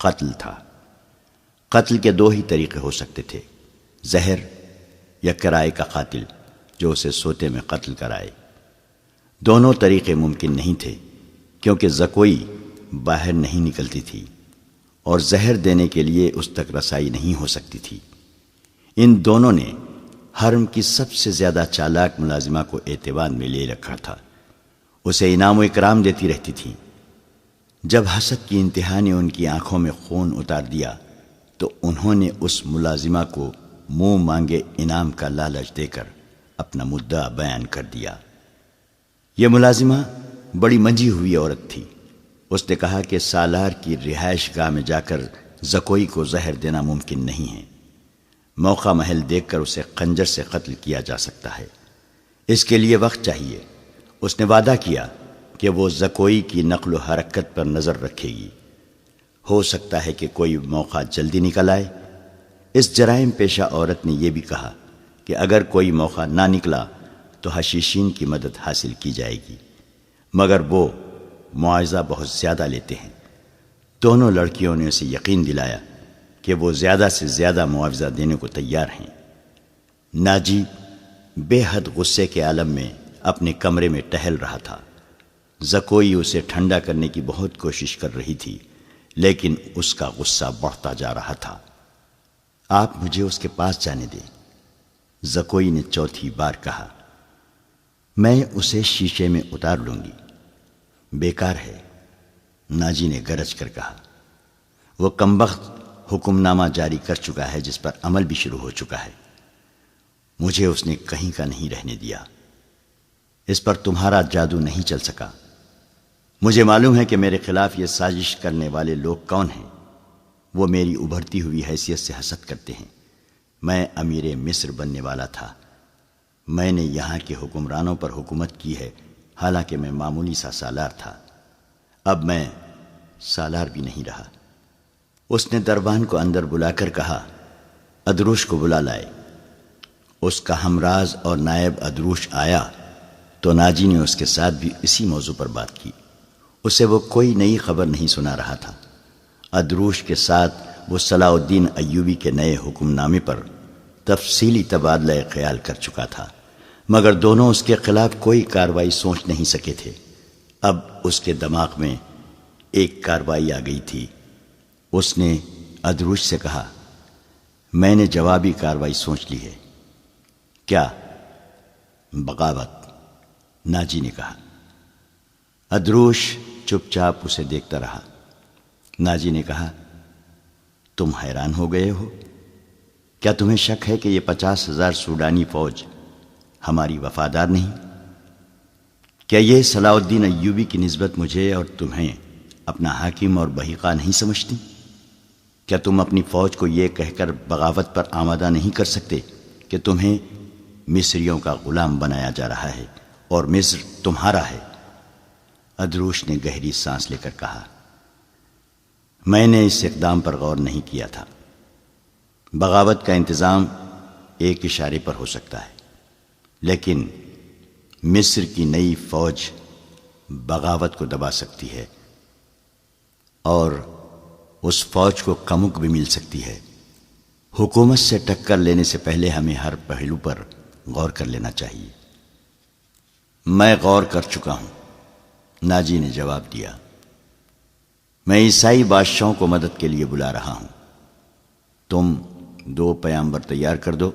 قتل تھا۔ قتل کے 2 ہی طریقے ہو سکتے تھے، زہر یا کرائے کا قاتل جو اسے سوتے میں قتل کرائے۔ دونوں طریقے ممکن نہیں تھے کیونکہ زکوئی باہر نہیں نکلتی تھی اور زہر دینے کے لیے اس تک رسائی نہیں ہو سکتی تھی۔ ان دونوں نے حرم کی سب سے زیادہ چالاک ملازمہ کو اعتماد میں لے رکھا تھا، اسے انعام و اکرام دیتی رہتی تھیں۔ جب حسد کی انتہا نے ان کی آنکھوں میں خون اتار دیا تو انہوں نے اس ملازمہ کو منہ مانگے انعام کا لالچ دے کر اپنا مدعا بیان کر دیا۔ یہ ملازمہ بڑی منجھی ہوئی عورت تھی۔ اس نے کہا کہ سالار کی رہائش گاہ میں جا کر زکوئی کو زہر دینا ممکن نہیں ہے، موقع محل دیکھ کر اسے خنجر سے قتل کیا جا سکتا ہے، اس کے لیے وقت چاہیے۔ اس نے وعدہ کیا کہ وہ زکوئی کی نقل و حرکت پر نظر رکھے گی، ہو سکتا ہے کہ کوئی موقع جلدی نکل آئے۔ اس جرائم پیشہ عورت نے یہ بھی کہا کہ اگر کوئی موقع نہ نکلا تو حشیشین کی مدد حاصل کی جائے گی، مگر وہ معاوضہ بہت زیادہ لیتے ہیں۔ دونوں لڑکیوں نے اسے یقین دلایا کہ وہ زیادہ سے زیادہ معاوضہ دینے کو تیار ہیں۔ ناجی بے حد غصے کے عالم میں اپنے کمرے میں ٹہل رہا تھا۔ زکوئی اسے ٹھنڈا کرنے کی بہت کوشش کر رہی تھی، لیکن اس کا غصہ بڑھتا جا رہا تھا۔ آپ مجھے اس کے پاس جانے دیں، زکوئی نے چوتھی بار کہا۔ میں اسے شیشے میں اتار لوں گی۔ بیکار ہے، ناجی نے گرج کر کہا۔ وہ کمبخت حکم نامہ جاری کر چکا ہے جس پر عمل بھی شروع ہو چکا ہے۔ مجھے اس نے کہیں کا نہیں رہنے دیا۔ اس پر تمہارا جادو نہیں چل سکا۔ مجھے معلوم ہے کہ میرے خلاف یہ سازش کرنے والے لوگ کون ہیں۔ وہ میری ابھرتی ہوئی حیثیت سے حسد کرتے ہیں۔ میں امیر مصر بننے والا تھا، میں نے یہاں کے حکمرانوں پر حکومت کی ہے، حالانکہ میں معمولی سا سالار تھا۔ اب میں سالار بھی نہیں رہا۔ اس نے دربان کو اندر بلا کر کہا، ادروش کو بلا لائے۔ اس کا ہمراز اور نائب ادروش آیا تو ناجی نے اس کے ساتھ بھی اسی موضوع پر بات کی۔ اسے وہ کوئی نئی خبر نہیں سنا رہا تھا۔ ادروش کے ساتھ وہ صلاح الدین ایوبی کے نئے حکم نامے پر تفصیلی تبادلہ خیال کر چکا تھا، مگر دونوں اس کے خلاف کوئی کارروائی سوچ نہیں سکے تھے۔ اب اس کے دماغ میں ایک کارروائی آ گئی تھی۔ اس نے ادروش سے کہا، میں نے جوابی کارروائی سوچ لی ہے۔ کیا؟ بغاوت، ناجی نے کہا۔ ادروش چپ چاپ اسے دیکھتا رہا۔ ناجی نے کہا، تم حیران ہو گئے ہو؟ کیا تمہیں شک ہے کہ یہ 50,000 سوڈانی فوج ہماری وفادار نہیں؟ کیا یہ صلاح الدین ایوبی کی نسبت مجھے اور تمہیں اپنا حاکم اور بحیقہ نہیں سمجھتی؟ کیا تم اپنی فوج کو یہ کہہ کر بغاوت پر آمادہ نہیں کر سکتے کہ تمہیں مصریوں کا غلام بنایا جا رہا ہے اور مصر تمہارا ہے؟ ادروش نے گہری سانس لے کر کہا، میں نے اس اقدام پر غور نہیں کیا تھا۔ بغاوت کا انتظام ایک اشارے پر ہو سکتا ہے، لیکن مصر کی نئی فوج بغاوت کو دبا سکتی ہے اور اس فوج کو کمک بھی مل سکتی ہے۔ حکومت سے ٹکر لینے سے پہلے ہمیں ہر پہلو پر غور کر لینا چاہیے۔ میں غور کر چکا ہوں، ناجی نے جواب دیا۔ میں عیسائی بادشاہوں کو مدد کے لیے بلا رہا ہوں۔ تم 2 پیامبر تیار کر دو،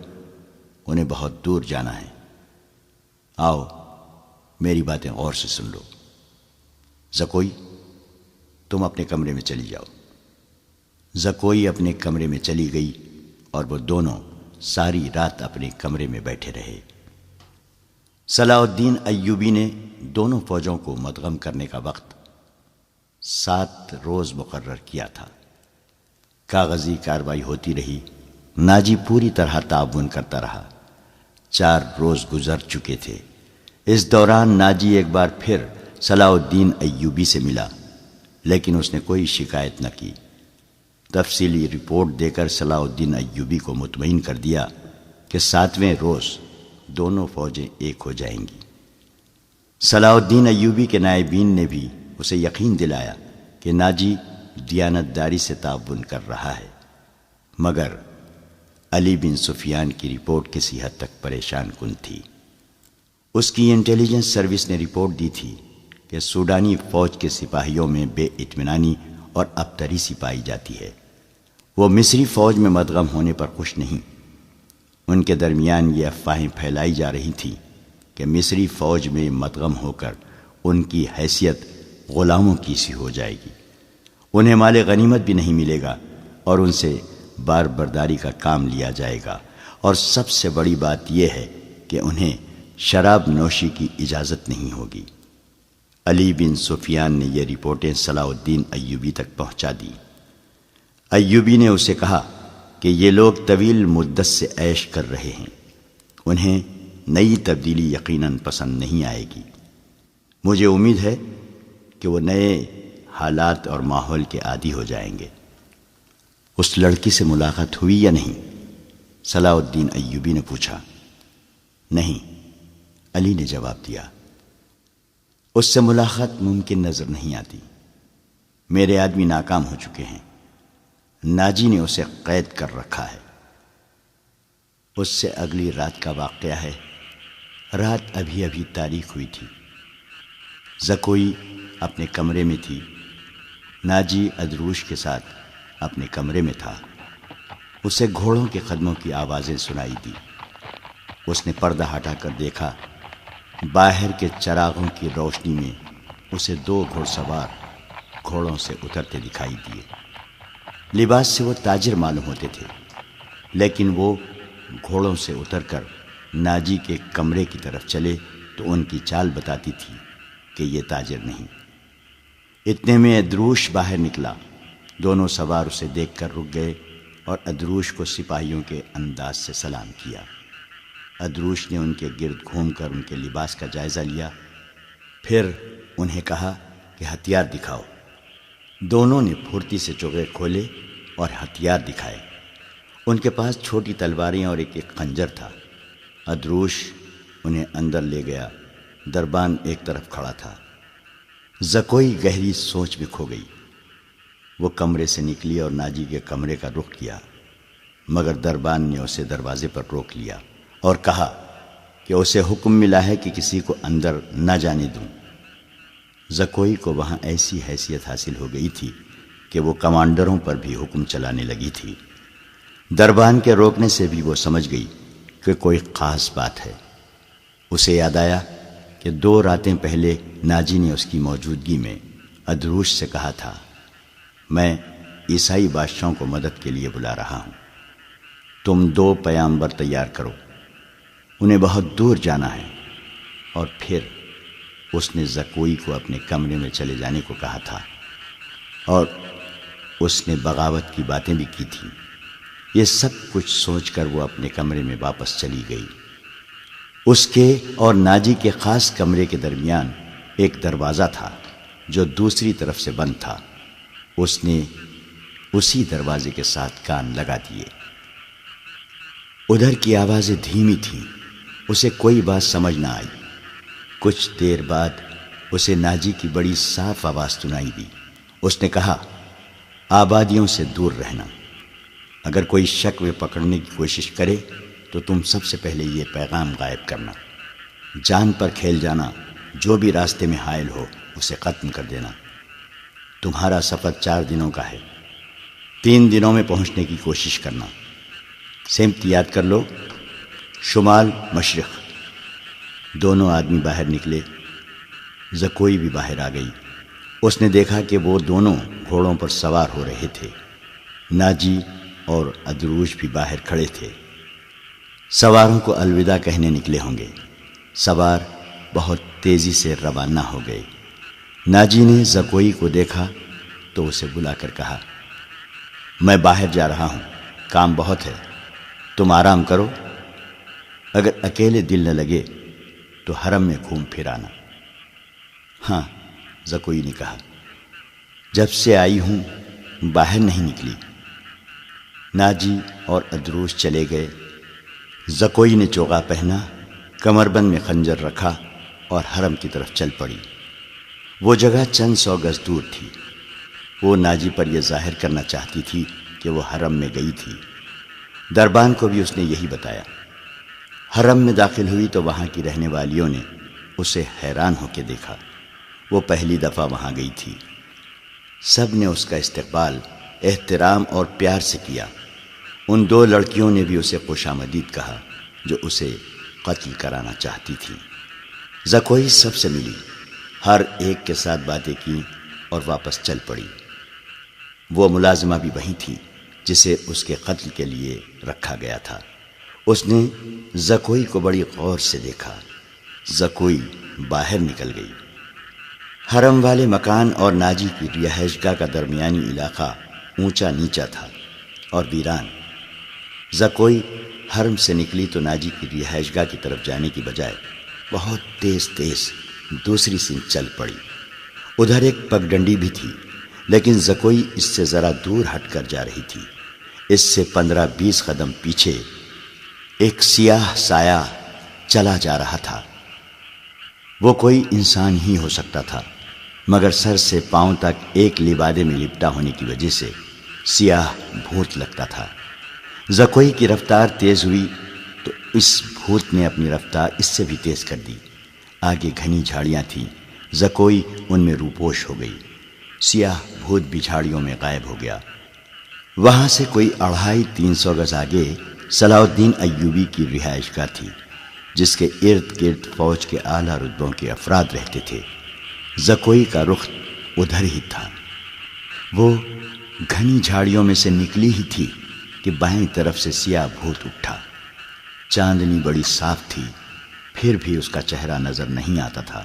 انہیں بہت دور جانا ہے۔ آؤ میری باتیں غور سے سن لو۔ زکوئی، تم اپنے کمرے میں چلی جاؤ۔ زکوئی اپنے کمرے میں چلی گئی اور وہ دونوں ساری رات اپنے کمرے میں بیٹھے رہے۔ صلاح الدین ایوبی نے دونوں فوجوں کو مدغم کرنے کا وقت 7 روز مقرر کیا تھا۔ کاغذی کارروائی ہوتی رہی۔ ناجی پوری طرح تعاون کرتا رہا۔ 4 روز گزر چکے تھے۔ اس دوران ناجی ایک بار پھر صلاح الدین ایوبی سے ملا، لیکن اس نے کوئی شکایت نہ کی۔ تفصیلی رپورٹ دے کر صلاح الدین ایوبی کو مطمئن کر دیا کہ 7ویں روز دونوں فوجیں ایک ہو جائیں گی۔ صلاح الدین ایوبی کے نائبین نے بھی اسے یقین دلایا کہ ناجی دیانتداری سے تعاون کر رہا ہے، مگر علی بن سفیان کی رپورٹ کسی حد تک پریشان کن تھی۔ اس کی انٹیلیجنس سروس نے رپورٹ دی تھی کہ سوڈانی فوج کے سپاہیوں میں بے اطمینانی اور ابتریسی پائی جاتی ہے۔ وہ مصری فوج میں مدغم ہونے پر خوش نہیں۔ ان کے درمیان یہ افواہیں پھیلائی جا رہی تھیں کہ مصری فوج میں مدغم ہو کر ان کی حیثیت غلاموں کی سی ہو جائے گی، انہیں مال غنیمت بھی نہیں ملے گا اور ان سے بار برداری کا کام لیا جائے گا، اور سب سے بڑی بات یہ ہے کہ انہیں شراب نوشی کی اجازت نہیں ہوگی۔ علی بن سفیان نے یہ رپورٹیں صلاح الدین ایوبی تک پہنچا دی۔ ایوبی نے اسے کہا کہ یہ لوگ طویل مدت سے عیش کر رہے ہیں، انہیں نئی تبدیلی یقیناً پسند نہیں آئے گی۔ مجھے امید ہے کہ وہ نئے حالات اور ماحول کے عادی ہو جائیں گے۔ اس لڑکی سے ملاقات ہوئی یا نہیں؟ صلاح الدین ایوبی نے پوچھا۔ نہیں، علی نے جواب دیا۔ اس سے ملاقات ممکن نظر نہیں آتی۔ میرے آدمی ناکام ہو چکے ہیں۔ ناجی نے اسے قید کر رکھا ہے۔ اس سے اگلی رات کا واقعہ ہے۔ رات ابھی ابھی تاریک ہوئی تھی۔ زکوئی اپنے کمرے میں تھی۔ ناجی ادروش کے ساتھ اپنے کمرے میں تھا۔ اسے گھوڑوں کے قدموں کی آوازیں سنائی دی۔ اس نے پردہ ہٹا کر دیکھا۔ باہر کے چراغوں کی روشنی میں اسے 2 گھوڑ سوار گھوڑوں سے اترتے دکھائی دیے۔ لباس سے وہ تاجر معلوم ہوتے تھے، لیکن وہ گھوڑوں سے اتر کر ناجی کے کمرے کی طرف چلے تو ان کی چال بتاتی تھی کہ یہ تاجر نہیں۔ اتنے میں ادروش باہر نکلا۔ دونوں سوار اسے دیکھ کر رک گئے اور ادروش کو سپاہیوں کے انداز سے سلام کیا۔ ادروش نے ان کے گرد گھوم کر ان کے لباس کا جائزہ لیا، پھر انہیں کہا کہ ہتھیار دکھاؤ۔ دونوں نے پھرتی سے چوغے کھولے اور ہتھیار دکھائے۔ ان کے پاس چھوٹی تلواریں اور ایک خنجر تھا۔ ادروش انہیں اندر لے گیا۔ دربان ایک طرف کھڑا تھا۔ زکوئی گہری سوچ میں کھو گئی۔ وہ کمرے سے نکلی اور ناجی کے کمرے کا رخ کیا، مگر دربان نے اسے دروازے پر روک لیا اور کہا کہ اسے حکم ملا ہے کہ کسی کو اندر نہ جانے دوں۔ زکوئی کو وہاں ایسی حیثیت حاصل ہو گئی تھی کہ وہ کمانڈروں پر بھی حکم چلانے لگی تھی۔ دربان کے روکنے سے بھی وہ سمجھ گئی کہ کوئی خاص بات ہے۔ اسے یاد آیا کہ 2 راتیں پہلے ناجی نے اس کی موجودگی میں ادروش سے کہا تھا، میں عیسائی بادشاہوں کو مدد کے لیے بلا رہا ہوں، تم 2 پیامبر تیار کرو، انہیں بہت دور جانا ہے۔ اور پھر اس نے زکوئی کو اپنے کمرے میں چلے جانے کو کہا تھا، اور اس نے بغاوت کی باتیں بھی کی تھیں۔ یہ سب کچھ سوچ کر وہ اپنے کمرے میں واپس چلی گئی۔ اس کے اور ناجی کے خاص کمرے کے درمیان ایک دروازہ تھا جو دوسری طرف سے بند تھا۔ اس نے اسی دروازے کے ساتھ کان لگا دیے۔ ادھر کی آوازیں دھیمی تھیں، اسے کوئی بات سمجھ نہ آئی۔ کچھ دیر بعد اسے ناجی کی بڑی صاف آواز سنائی دی۔ اس نے کہا، آبادیوں سے دور رہنا، اگر کوئی شک میں پکڑنے کی کوشش کرے تو تم سب سے پہلے یہ پیغام غائب کرنا، جان پر کھیل جانا، جو بھی راستے میں حائل ہو اسے ختم کر دینا۔ تمہارا سفر 4 دنوں کا ہے، 3 دنوں میں پہنچنے کی کوشش کرنا۔ سمت یاد کر لو، شمال مشرق۔ دونوں آدمی باہر نکلے۔ زکوئی بھی باہر آ گئی۔ اس نے دیکھا کہ وہ دونوں گھوڑوں پر سوار ہو رہے تھے۔ ناجی اور ادروش بھی باہر کھڑے تھے۔ سواروں کو الوداع کہنے نکلے ہوں گے۔ سوار بہت تیزی سے روانہ ہو گئے۔ ناجی نے زکوئی کو دیکھا تو اسے بلا کر کہا، میں باہر جا رہا ہوں، کام بہت ہے، تم آرام کرو، اگر اکیلے دل نہ لگے تو حرم میں گھوم پھر آنا۔ ہاں، زکوئی نے کہا، جب سے آئی ہوں باہر نہیں نکلی۔ ناجی اور ادروس چلے گئے۔ زکوئی نے چوغا پہنا، کمر بند میں خنجر رکھا اور حرم کی طرف چل پڑی۔ وہ جگہ چند 100 گز دور تھی۔ وہ ناجی پر یہ ظاہر کرنا چاہتی تھی کہ وہ حرم میں گئی تھی۔ دربان کو بھی اس نے یہی بتایا۔ حرم میں داخل ہوئی تو وہاں کی رہنے والیوں نے اسے حیران ہو کے دیکھا۔ وہ پہلی دفعہ وہاں گئی تھی۔ سب نے اس کا استقبال احترام اور پیار سے کیا۔ ان 2 لڑکیوں نے بھی اسے خوش آمدید کہا جو اسے قتل کرانا چاہتی تھی۔ زکوئی سب سے ملی، ہر ایک کے ساتھ باتیں کی اور واپس چل پڑی۔ وہ ملازمہ بھی وہیں تھی جسے اس کے قتل کے لیے رکھا گیا تھا۔ اس نے زکوئی کو بڑی غور سے دیکھا۔ زکوئی باہر نکل گئی۔ حرم والے مکان اور ناجی کی رہائش گاہ کا درمیانی علاقہ اونچا نیچا تھا اور ویران۔ زکوئی حرم سے نکلی تو ناجی کی رہائش گاہ کی طرف جانے کی بجائے بہت تیز تیز دوسری سمت چل پڑی۔ ادھر ایک پگڈنڈی بھی تھی، لیکن زکوئی اس سے ذرا دور ہٹ کر جا رہی تھی۔ اس سے 15-20 قدم پیچھے ایک سیاہ سایہ چلا جا رہا تھا۔ وہ کوئی انسان ہی ہو سکتا تھا، مگر سر سے پاؤں تک ایک لبادے میں لپٹا ہونے کی وجہ سے سیاہ بھوت لگتا تھا۔ زکوئی کی رفتار تیز ہوئی تو اس بھوت نے اپنی رفتار اس سے بھی تیز کر دی۔ آگے گھنی جھاڑیاں تھیں، زکوئی ان میں روپوش ہو گئی۔ سیاہ بھوت بھی جھاڑیوں میں غائب ہو گیا۔ وہاں سے کوئی 250-300 گز آگے صلاح الدین ایوبی کی رہائش گاہ تھی، جس کے ارد گرد فوج کے اعلیٰ رتبوں کے افراد رہتے تھے۔ زکوئی کا رخ ادھر ہی تھا۔ وہ گھنی جھاڑیوں میں سے نکلی ہی تھی کہ بائیں طرف سے سیاہ بھوت اٹھا۔ چاندنی بڑی صاف تھی، پھر بھی اس کا چہرہ نظر نہیں آتا تھا۔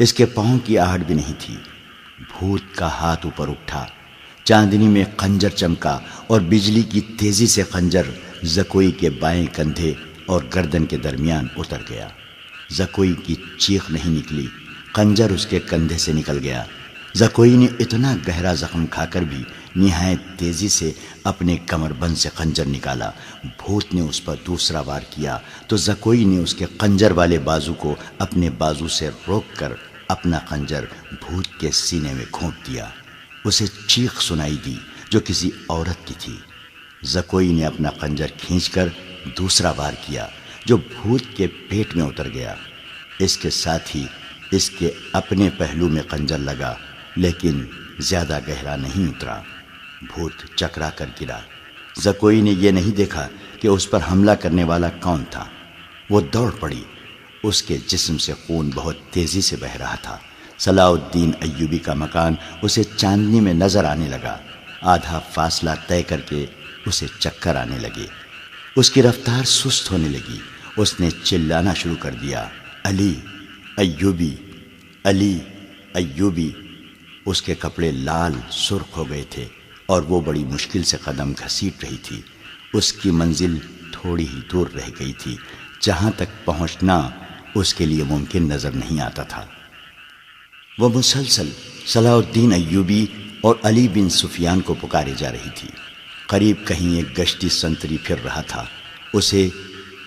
اس کے پاؤں کی آہٹ بھی نہیں تھی۔ بھوت کا ہاتھ اوپر اٹھا، چاندنی میں خنجر چمکا اور بجلی کی تیزی سے خنجر زکوئی کے بائیں کندھے اور گردن کے درمیان اتر گیا۔ زکوئی کی چیخ نہیں نکلی، خنجر اس کے کندھے سے نکل گیا۔ زکوئی نے اتنا گہرا زخم کھا کر بھی نہایت تیزی سے اپنے کمر بند سے خنجر نکالا۔ بھوت نے اس پر دوسرا وار کیا تو زکوئی نے اس کے خنجر والے بازو کو اپنے بازو سے روک کر اپنا خنجر بھوت کے سینے میں گھونپ دیا۔ اسے چیخ سنائی دی جو کسی عورت کی تھی۔ زکوئی نے اپنا خنجر کھینچ کر دوسرا وار کیا جو بھوت کے پیٹ میں اتر گیا۔ اس کے ساتھ ہی اس کے اپنے پہلو میں خنجر لگا، لیکن زیادہ گہرا نہیں اترا۔ بھوت چکرا کر گرا۔ زکوئی نے یہ نہیں دیکھا کہ اس پر حملہ کرنے والا کون تھا۔ وہ دوڑ پڑی۔ اس کے جسم سے خون بہت تیزی سے بہہ رہا تھا۔ صلاح الدین ایوبی کا مکان اسے چاندنی میں نظر آنے لگا۔ آدھا فاصلہ طے کر کے اسے چکر آنے لگے۔ اس کی رفتار سست ہونے لگی۔ اس نے چلانا شروع کر دیا، علی ایوبی، علی ایوبی۔ اس کے کپڑے لال سرخ ہو گئے تھے اور وہ بڑی مشکل سے قدم گھسیٹ رہی تھی۔ اس کی منزل تھوڑی ہی دور رہ گئی تھی، جہاں تک پہنچنا اس کے لیے ممکن نظر نہیں آتا تھا۔ وہ مسلسل صلاح الدین ایوبی اور علی بن سفیان کو پکارے جا رہی تھی۔ قریب کہیں ایک گشتی سنتری پھر رہا تھا۔ اسے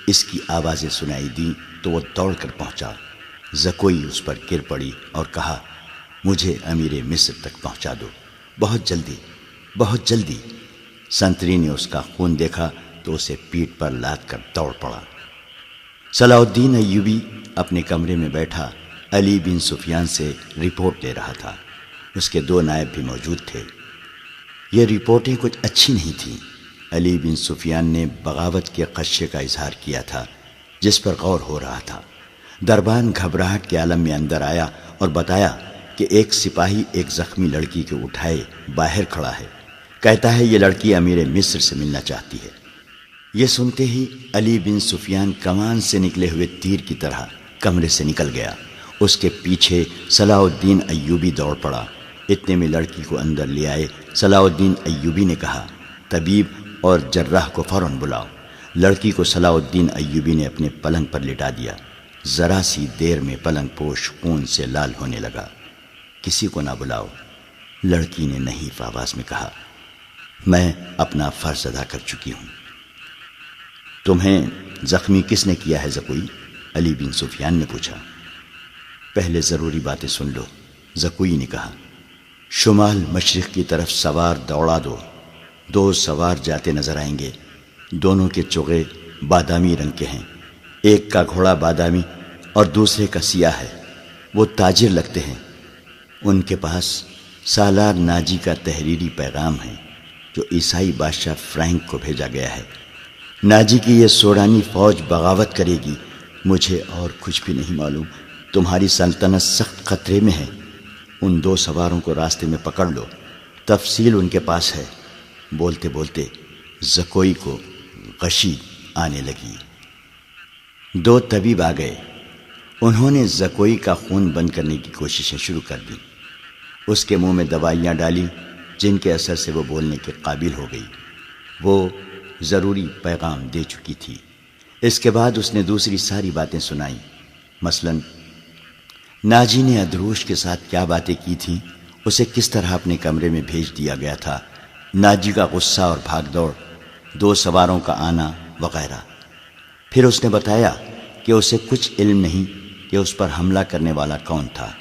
اس کی آوازیں سنائی دیں تو وہ دوڑ کر پہنچا۔ زکوئی اس پر گر پڑی اور کہا، مجھے امیر مصر تک پہنچا دو، بہت جلدی، بہت جلدی۔ سنتری نے اس کا خون دیکھا تو اسے پیٹھ پر لاد کر دوڑ پڑا۔ صلاح الدین ایوبی اپنے کمرے میں بیٹھا علی بن سفیان سے رپورٹ دے رہا تھا۔ اس کے 2 نائب بھی موجود تھے۔ یہ رپورٹیں کچھ اچھی نہیں تھیں۔ علی بن سفیان نے بغاوت کے خدشے کا اظہار کیا تھا جس پر غور ہو رہا تھا۔ دربان گھبراہٹ کے عالم میں اندر آیا اور بتایا کہ ایک سپاہی ایک زخمی لڑکی کو اٹھائے باہر کھڑا ہے، کہتا ہے یہ لڑکی امیر مصر سے ملنا چاہتی ہے۔ یہ سنتے ہی علی بن سفیان کمان سے نکلے ہوئے تیر کی طرح کمرے سے نکل گیا۔ اس کے پیچھے صلاح الدین ایوبی دوڑ پڑا۔ اتنے میں لڑکی کو اندر لے آئے۔ صلاح الدین ایوبی نے کہا، طبیب اور جراح کو فوراً بلاؤ۔ لڑکی کو صلاح الدین ایوبی نے اپنے پلنگ پر لٹا دیا۔ ذرا سی دیر میں پلنگ پوش خون سے لال ہونے لگا۔ کسی کو نہ بلاؤ، لڑکی نے نحیف آواز میں کہا، میں اپنا فرض ادا کر چکی ہوں۔ تمہیں زخمی کس نے کیا ہے زکوئی؟ علی بن سفیان نے پوچھا۔ پہلے ضروری باتیں سن لو، زکوئی نے کہا۔ شمال مشرق کی طرف سوار دوڑا دو۔ 2 سوار جاتے نظر آئیں گے۔ دونوں کے چوغے بادامی رنگ کے ہیں۔ ایک کا گھوڑا بادامی اور دوسرے کا سیاہ ہے۔ وہ تاجر لگتے ہیں۔ ان کے پاس سالار ناجی کا تحریری پیغام ہے جو عیسائی بادشاہ فرینک کو بھیجا گیا ہے۔ ناجی کی یہ سوڈانی فوج بغاوت کرے گی۔ مجھے اور کچھ بھی نہیں معلوم۔ تمہاری سلطنت سخت خطرے میں ہے۔ ان 2 سواروں کو راستے میں پکڑ لو، تفصیل ان کے پاس ہے۔ بولتے بولتے زکوئی کو غشی آنے لگی۔ 2 طبیب آ گئے۔ انہوں نے زکوئی کا خون بند کرنے کی کوششیں شروع کر دیں۔ اس کے منہ میں دوائیاں ڈالی جن کے اثر سے وہ بولنے کے قابل ہو گئی۔ وہ ضروری پیغام دے چکی تھی۔ اس کے بعد اس نے دوسری ساری باتیں سنائیں، مثلاً ناجی نے ادروش کے ساتھ کیا باتیں کی تھیں، اسے کس طرح اپنے کمرے میں بھیج دیا گیا تھا، ناجی کا غصہ اور بھاگ دوڑ، 2 سواروں کا آنا وغیرہ۔ پھر اس نے بتایا کہ اسے کچھ علم نہیں کہ اس پر حملہ کرنے والا کون تھا۔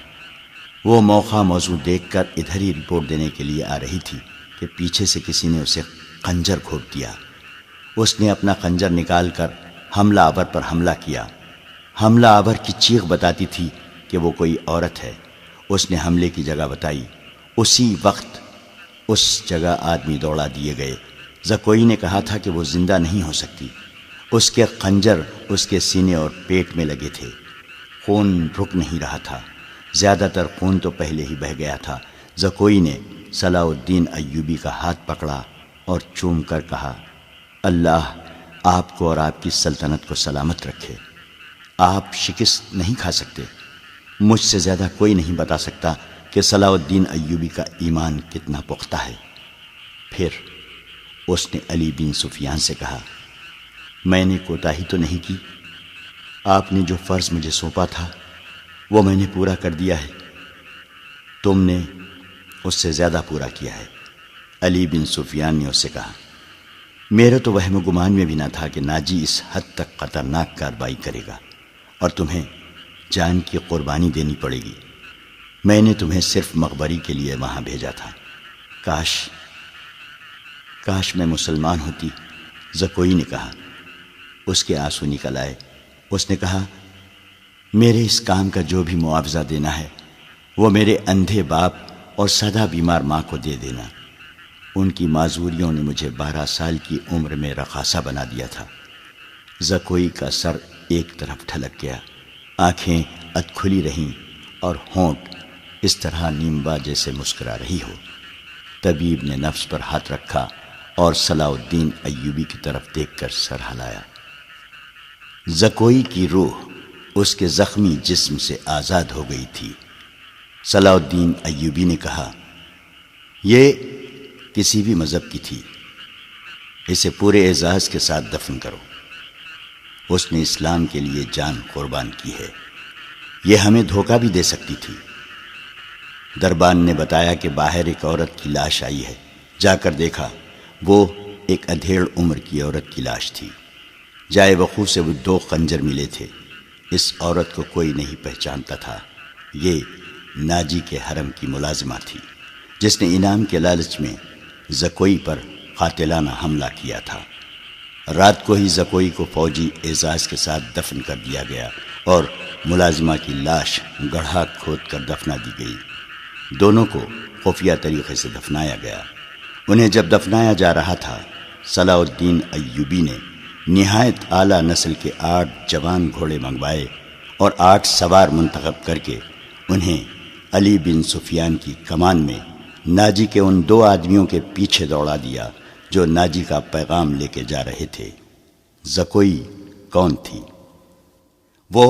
وہ موقع موضوع دیکھ کر ادھر ہی رپورٹ دینے کے لیے آ رہی تھی کہ پیچھے سے کسی نے اسے خنجر گھونپ دیا۔ اس نے اپنا خنجر نکال کر حملہ آور پر حملہ کیا۔ حملہ آور کی چیخ بتاتی تھی کہ وہ کوئی عورت ہے۔ اس نے حملے کی جگہ بتائی۔ اسی وقت اس جگہ آدمی دوڑا دیے گئے۔ زکوئی نے کہا تھا کہ وہ زندہ نہیں ہو سکتی۔ اس کے خنجر اس کے سینے اور پیٹ میں لگے تھے۔ خون رک نہیں رہا تھا۔ زیادہ تر خون تو پہلے ہی بہہ گیا تھا۔ زکوئی نے صلاح الدین ایوبی کا ہاتھ پکڑا اور چوم کر کہا، اللہ آپ کو اور آپ کی سلطنت کو سلامت رکھے۔ آپ شکست نہیں کھا سکتے۔ مجھ سے زیادہ کوئی نہیں بتا سکتا کہ صلاح الدین ایوبی کا ایمان کتنا پختہ ہے۔ پھر اس نے علی بن سفیان سے کہا، میں نے کوتاہی تو نہیں کی؟ آپ نے جو فرض مجھے سونپا تھا وہ میں نے پورا کر دیا ہے۔ تم نے اس سے زیادہ پورا کیا ہے۔ علی بن سفیان نے اس سے کہا، میرے تو وہم و گمان میں بھی نہ تھا کہ ناجی اس حد تک خطرناک کارروائی کرے گا اور تمہیں جان کی قربانی دینی پڑے گی۔ میں نے تمہیں صرف مخبری کے لیے وہاں بھیجا تھا۔ کاش میں مسلمان ہوتی، زکوئی نے کہا۔ اس کے آنسو نکل آئے۔ اس نے کہا، میرے اس کام کا جو بھی معاوضہ دینا ہے وہ میرے اندھے باپ اور سدا بیمار ماں کو دے دینا۔ ان کی معذوریوں نے مجھے 12 سال کی عمر میں رقاصہ بنا دیا تھا۔ زکوئی کا سر ایک طرف ڈھلک گیا، آنکھیں اد کھلی رہیں اور ہونٹ اس طرح نیمبا جیسے مسکرا رہی ہو۔ طبیب نے نفس پر ہاتھ رکھا اور صلاح الدین ایوبی کی طرف دیکھ کر سر ہلایا۔ زکوئی کی روح اس کے زخمی جسم سے آزاد ہو گئی تھی۔ صلاح الدین ایوبی نے کہا، یہ کسی بھی مذہب کی تھی، اسے پورے اعزاز کے ساتھ دفن کرو۔ اس نے اسلام کے لیے جان قربان کی ہے، یہ ہمیں دھوکہ بھی دے سکتی تھی۔ دربان نے بتایا کہ باہر ایک عورت کی لاش آئی ہے۔ جا کر دیکھا، وہ ایک ادھیڑ عمر کی عورت کی لاش تھی۔ جائے وقوع سے وہ 2 خنجر ملے تھے۔ اس عورت کو کوئی نہیں پہچانتا تھا۔ یہ ناجی کے حرم کی ملازمہ تھی جس نے انعام کے لالچ میں زکوئی پر قاتلانہ حملہ کیا تھا۔ رات کو ہی زکوئی کو فوجی اعزاز کے ساتھ دفن کر دیا گیا اور ملازمہ کی لاش گڑھا کھود کر دفنا دی گئی۔ دونوں کو خفیہ طریقے سے دفنایا گیا۔ انہیں جب دفنایا جا رہا تھا، صلاح الدین ایوبی نے نہایت اعلیٰ نسل کے 8 جوان گھوڑے منگوائے اور 8 سوار منتخب کر کے انہیں علی بن سفیان کی کمان میں ناجی کے ان 2 آدمیوں کے پیچھے دوڑا دیا جو ناجی کا پیغام لے کے جا رہے تھے۔ زکوئی کون تھی؟ وہ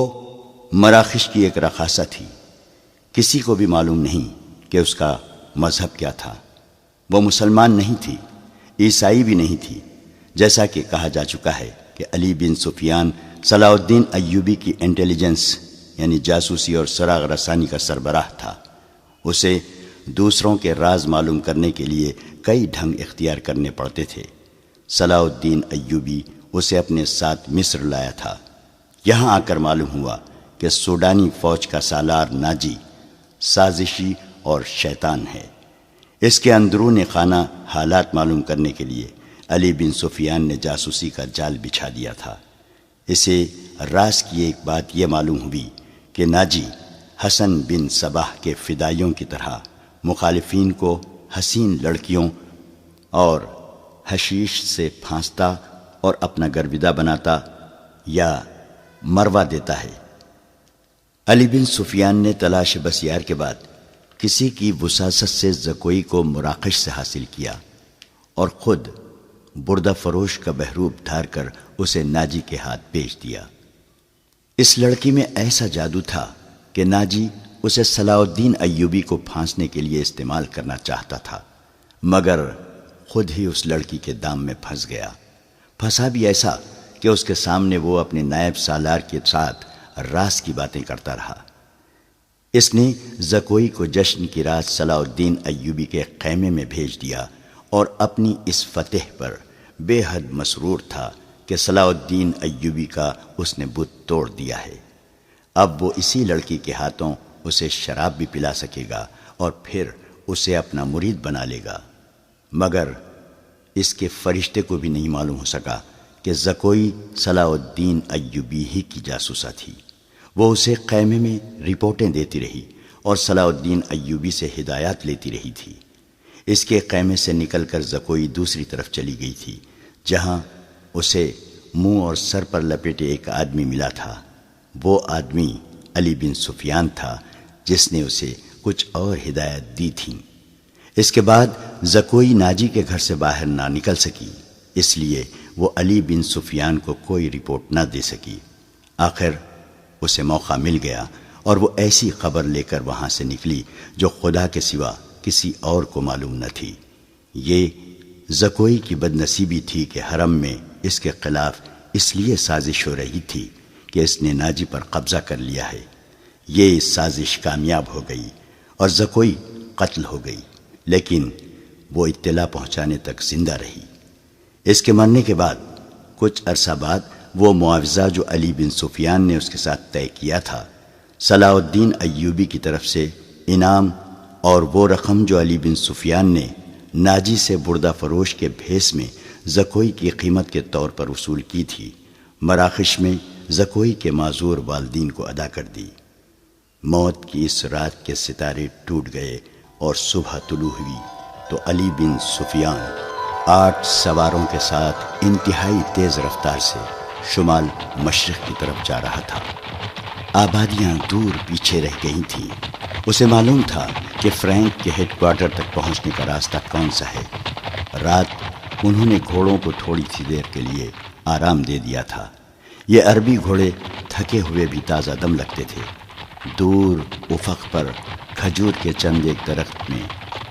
مراکش کی ایک رقاصہ تھی۔ کسی کو بھی معلوم نہیں کہ اس کا مذہب کیا تھا۔ وہ مسلمان نہیں تھی، عیسائی بھی نہیں تھی، جیسا کہ کہا جا چکا ہے کہ علی بن سفیان صلاح الدین ایوبی کی انٹیلیجنس یعنی جاسوسی اور سراغ رسانی کا سربراہ تھا۔ اسے دوسروں کے راز معلوم کرنے کے لیے کئی ڈھنگ اختیار کرنے پڑتے تھے۔ صلاح الدین ایوبی اسے اپنے ساتھ مصر لایا تھا۔ یہاں آ کر معلوم ہوا کہ سوڈانی فوج کا سالار ناجی سازشی اور شیطان ہے۔ اس کے اندرون خانہ حالات معلوم کرنے کے لیے علی بن سفیان نے جاسوسی کا جال بچھا دیا تھا۔ اسے راز کی ایک بات یہ معلوم ہوئی کہ ناجی حسن بن صباح کے فدائیوں کی طرح مخالفین کو حسین لڑکیوں اور حشیش سے پھانستا اور اپنا گرویدہ بناتا یا مروا دیتا ہے۔ علی بن سفیان نے تلاش بسیار کے بعد کسی کی وساست سے زکوئی کو مراکش سے حاصل کیا اور خود بردہ فروش کا بہروپ دھار کر اسے ناجی کے ہاتھ بیچ دیا۔ اس لڑکی میں ایسا جادو تھا کہ ناجی اسے صلاح الدین ایوبی کو پھانسنے کے لیے استعمال کرنا چاہتا تھا، مگر خود ہی اس لڑکی کے دام میں پھنس گیا۔ پھنسا بھی ایسا کہ اس کے سامنے وہ اپنے نائب سالار کے ساتھ راز کی باتیں کرتا رہا۔ اس نے زکوئی کو جشن کی رات صلاح الدین ایوبی کے خیمے میں بھیج دیا اور اپنی اس فتح پر بے حد مسرور تھا کہ صلاح الدین ایوبی کا اس نے بت توڑ دیا ہے۔ اب وہ اسی لڑکی کے ہاتھوں اسے شراب بھی پلا سکے گا اور پھر اسے اپنا مرید بنا لے گا۔ مگر اس کے فرشتے کو بھی نہیں معلوم ہو سکا کہ زکوئی صلاح الدین ایوبی ہی کی جاسوسہ تھی۔ وہ اسے خیمے میں رپورٹیں دیتی رہی اور صلاح الدین ایوبی سے ہدایات لیتی رہی تھی۔ اس کے خیمے سے نکل کر زکوئی دوسری طرف چلی گئی تھی، جہاں اسے منہ اور سر پر لپیٹے ایک آدمی ملا تھا۔ وہ آدمی علی بن سفیان تھا، جس نے اسے کچھ اور ہدایت دی تھی۔ اس کے بعد زکوئی ناجی کے گھر سے باہر نہ نکل سکی، اس لیے وہ علی بن سفیان کو کوئی رپورٹ نہ دے سکی۔ آخر اسے موقع مل گیا اور وہ ایسی خبر لے کر وہاں سے نکلی جو خدا کے سوا کسی اور کو معلوم نہ تھی۔ یہ زکوئی کی بد نصیبی تھی کہ حرم میں اس کے خلاف اس لیے سازش ہو رہی تھی کہ اس نے ناجی پر قبضہ کر لیا ہے۔ یہ سازش کامیاب ہو گئی اور زکوئی قتل ہو گئی، لیکن وہ اطلاع پہنچانے تک زندہ رہی۔ اس کے مرنے کے بعد کچھ عرصہ بعد وہ معاوضہ جو علی بن سفیان نے اس کے ساتھ طے کیا تھا، صلاح الدین ایوبی کی طرف سے انعام اور وہ رقم جو علی بن سفیان نے ناجی سے بردہ فروش کے بھیس میں زکوئی کی قیمت کے طور پر وصول کی تھی، مراکش میں زکوئی کے معذور والدین کو ادا کر دی۔ موت کی اس رات کے ستارے ٹوٹ گئے اور صبح طلوع ہوئی تو علی بن سفیان 8 سواروں کے ساتھ انتہائی تیز رفتار سے شمال مشرق کی طرف جا رہا تھا۔ آبادیاں دور پیچھے رہ گئی تھیں۔ اسے معلوم تھا کہ فرینک کے ہیڈ کوارٹر تک پہنچنے کا راستہ کون سا ہے۔ رات انہوں نے گھوڑوں کو تھوڑی سی دیر کے لیے آرام دے دیا تھا۔ یہ عربی گھوڑے تھکے ہوئے بھی تازہ دم لگتے تھے۔ دور افق پر کھجور کے چند ایک درخت میں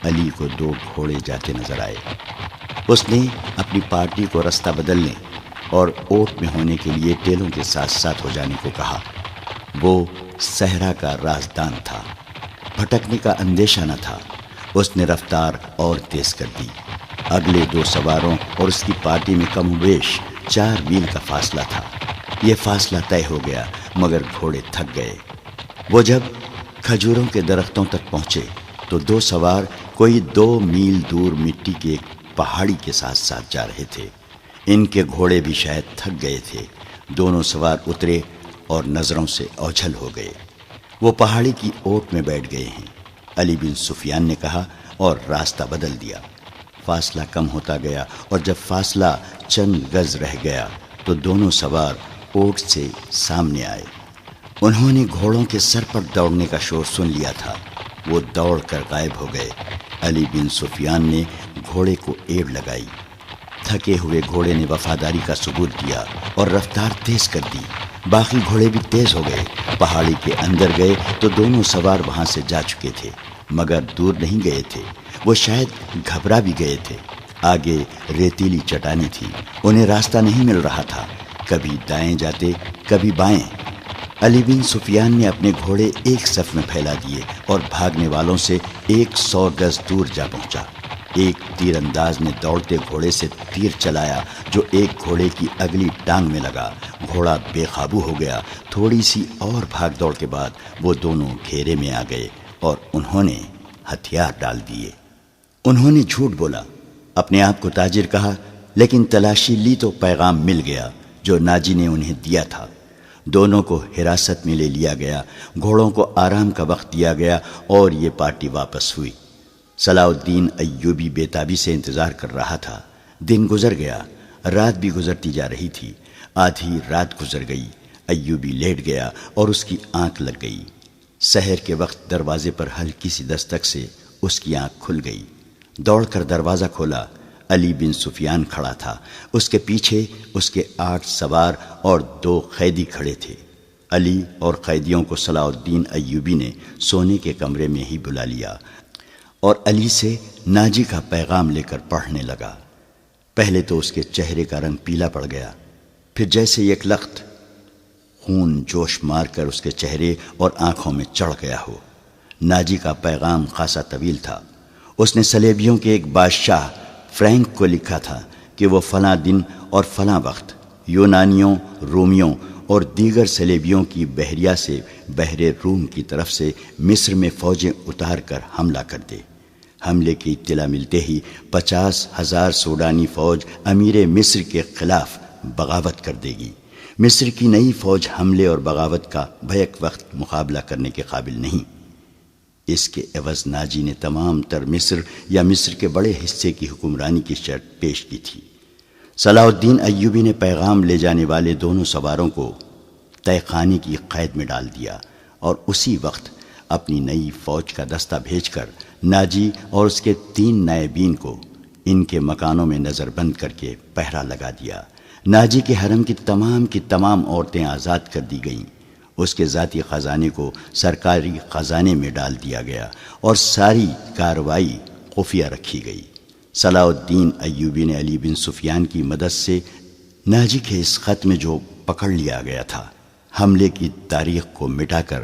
علی کو 2 گھوڑے جاتے نظر آئے۔ اس نے اپنی پارٹی کو رستہ بدلنے اور اوٹ میں ہونے کے لیے ٹیلوں کے ساتھ ساتھ ہو جانے کو کہا۔ وہ صحرا کا رازدان تھا، بھٹکنے کا اندیشہ نہ تھا۔ اس نے رفتار اور تیز کر دی۔ اگلے 2 سواروں اور اس کی پارٹی میں کم و بیش 4 میل کا فاصلہ تھا۔ یہ فاصلہ طے ہو گیا مگر گھوڑے تھک گئے۔ وہ جب کھجوروں کے درختوں تک پہنچے تو 2 سوار کوئی 2 میل دور مٹی کے ایک پہاڑی کے ساتھ ساتھ جا رہے تھے۔ ان کے گھوڑے بھی شاید تھک گئے تھے۔ دونوں سوار اترے اور نظروں سے اوجھل ہو گئے۔ وہ پہاڑی کی اوٹ میں بیٹھ گئے ہیں، علی بن سفیان نے کہا اور راستہ بدل دیا۔ فاصلہ کم ہوتا گیا اور جب فاصلہ چند گز رہ گیا تو دونوں سوار اوٹ سے سامنے آئے۔ انہوں نے گھوڑوں کے سر پر دوڑنے کا شور سن لیا تھا۔ وہ دوڑ کر غائب ہو گئے۔ علی بن سفیان نے گھوڑے کو ایڑ لگائی۔ تھکے ہوئے گھوڑے نے وفاداری کا ثبوت دیا اور رفتار تیز کر دی۔ باقی گھوڑے بھی تیز ہو گئے۔ پہاڑی کے اندر گئے تو دونوں سوار وہاں سے جا چکے تھے، مگر دور نہیں گئے تھے، وہ شاید گھبرا بھی گئے تھے۔ آگے ریتیلی چٹانیں تھی، انہیں راستہ نہیں مل رہا تھا، کبھی دائیں جاتے کبھی بائیں۔ علی بن سفیان نے اپنے گھوڑے ایک صف میں پھیلا دیے اور بھاگنے والوں سے 100 گز دور جا پہنچا۔ ایک تیر انداز نے دوڑتے گھوڑے سے تیر چلایا جو ایک گھوڑے کی اگلی ٹانگ میں لگا۔ گھوڑا بے قابو ہو گیا۔ تھوڑی سی اور بھاگ دوڑ کے بعد وہ دونوں گھیرے میں آ گئے اور انہوں نے ہتھیار ڈال دیے۔ انہوں نے جھوٹ بولا، اپنے آپ کو تاجر کہا، لیکن تلاشی لی تو پیغام مل گیا جو ناجی نے انہیں دیا تھا۔ دونوں کو حراست میں لے لیا گیا، گھوڑوں کو آرام کا وقت دیا گیا اور یہ پارٹی واپس ہوئی۔ صلاح الدین ایوبی بے تابی سے انتظار کر رہا تھا۔ دن گزر گیا، رات بھی گزرتی جا رہی تھی۔ آدھی رات گزر گئی، ایوبی لیٹ گیا اور اس کی آنکھ لگ گئی۔ سحر کے وقت دروازے پر ہلکی سی دستک سے اس کی آنکھ کھل گئی۔ دوڑ کر دروازہ کھولا، علی بن سفیان کھڑا تھا، اس کے پیچھے اس کے 8 سوار اور 2 قیدی کھڑے تھے۔ علی اور قیدیوں کو صلاح الدین ایوبی نے سونے کے کمرے میں ہی بلا لیا اور علی سے ناجی کا پیغام لے کر پڑھنے لگا۔ پہلے تو اس کے چہرے کا رنگ پیلا پڑ گیا، پھر جیسے یک لخت خون جوش مار کر اس کے چہرے اور آنکھوں میں چڑھ گیا ہو۔ ناجی کا پیغام خاصا طویل تھا۔ اس نے صلیبیوں کے ایک بادشاہ فرینک کو لکھا تھا کہ وہ فلاں دن اور فلاں وقت یونانیوں، رومیوں اور دیگر صلیبیوں کی بحریہ سے بحر روم کی طرف سے مصر میں فوجیں اتار کر حملہ کر دے۔ حملے کی اطلاع ملتے ہی 50,000 سوڈانی فوج امیر مصر کے خلاف بغاوت کر دے گی۔ مصر کی نئی فوج حملے اور بغاوت کا بیک وقت مقابلہ کرنے کے قابل نہیں۔ اس کے عوض ناجی نے تمام تر مصر یا مصر کے بڑے حصے کی حکمرانی کی شرط پیش کی تھی۔ صلاح الدین ایوبی نے پیغام لے جانے والے دونوں سواروں کو طے خانے کی قید میں ڈال دیا اور اسی وقت اپنی نئی فوج کا دستہ بھیج کر ناجی اور اس کے 3 نائبین کو ان کے مکانوں میں نظر بند کر کے پہرا لگا دیا۔ ناجی کے حرم کی تمام عورتیں آزاد کر دی گئیں۔ اس کے ذاتی خزانے کو سرکاری خزانے میں ڈال دیا گیا اور ساری کارروائی خفیہ رکھی گئی۔ صلاح الدین ایوبی نے علی بن سفیان کی مدد سے ناجی کے اس خط میں جو پکڑ لیا گیا تھا، حملے کی تاریخ کو مٹا کر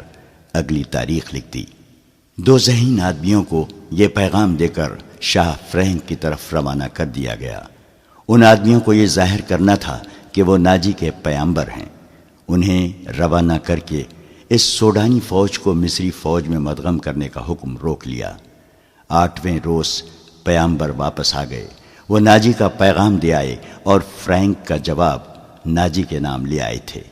اگلی تاریخ لکھ دی۔ 2 ذہین آدمیوں کو یہ پیغام دے کر شاہ فرینک کی طرف روانہ کر دیا گیا۔ ان آدمیوں کو یہ ظاہر کرنا تھا کہ وہ ناجی کے پیامبر ہیں۔ انہیں روانہ کر کے اس سوڈانی فوج کو مصری فوج میں مدغم کرنے کا حکم روک لیا۔ 8ویں روز پیامبر واپس آ گئے۔ وہ ناجی کا پیغام دے آئے اور فرینک کا جواب ناجی کے نام لے آئے تھے۔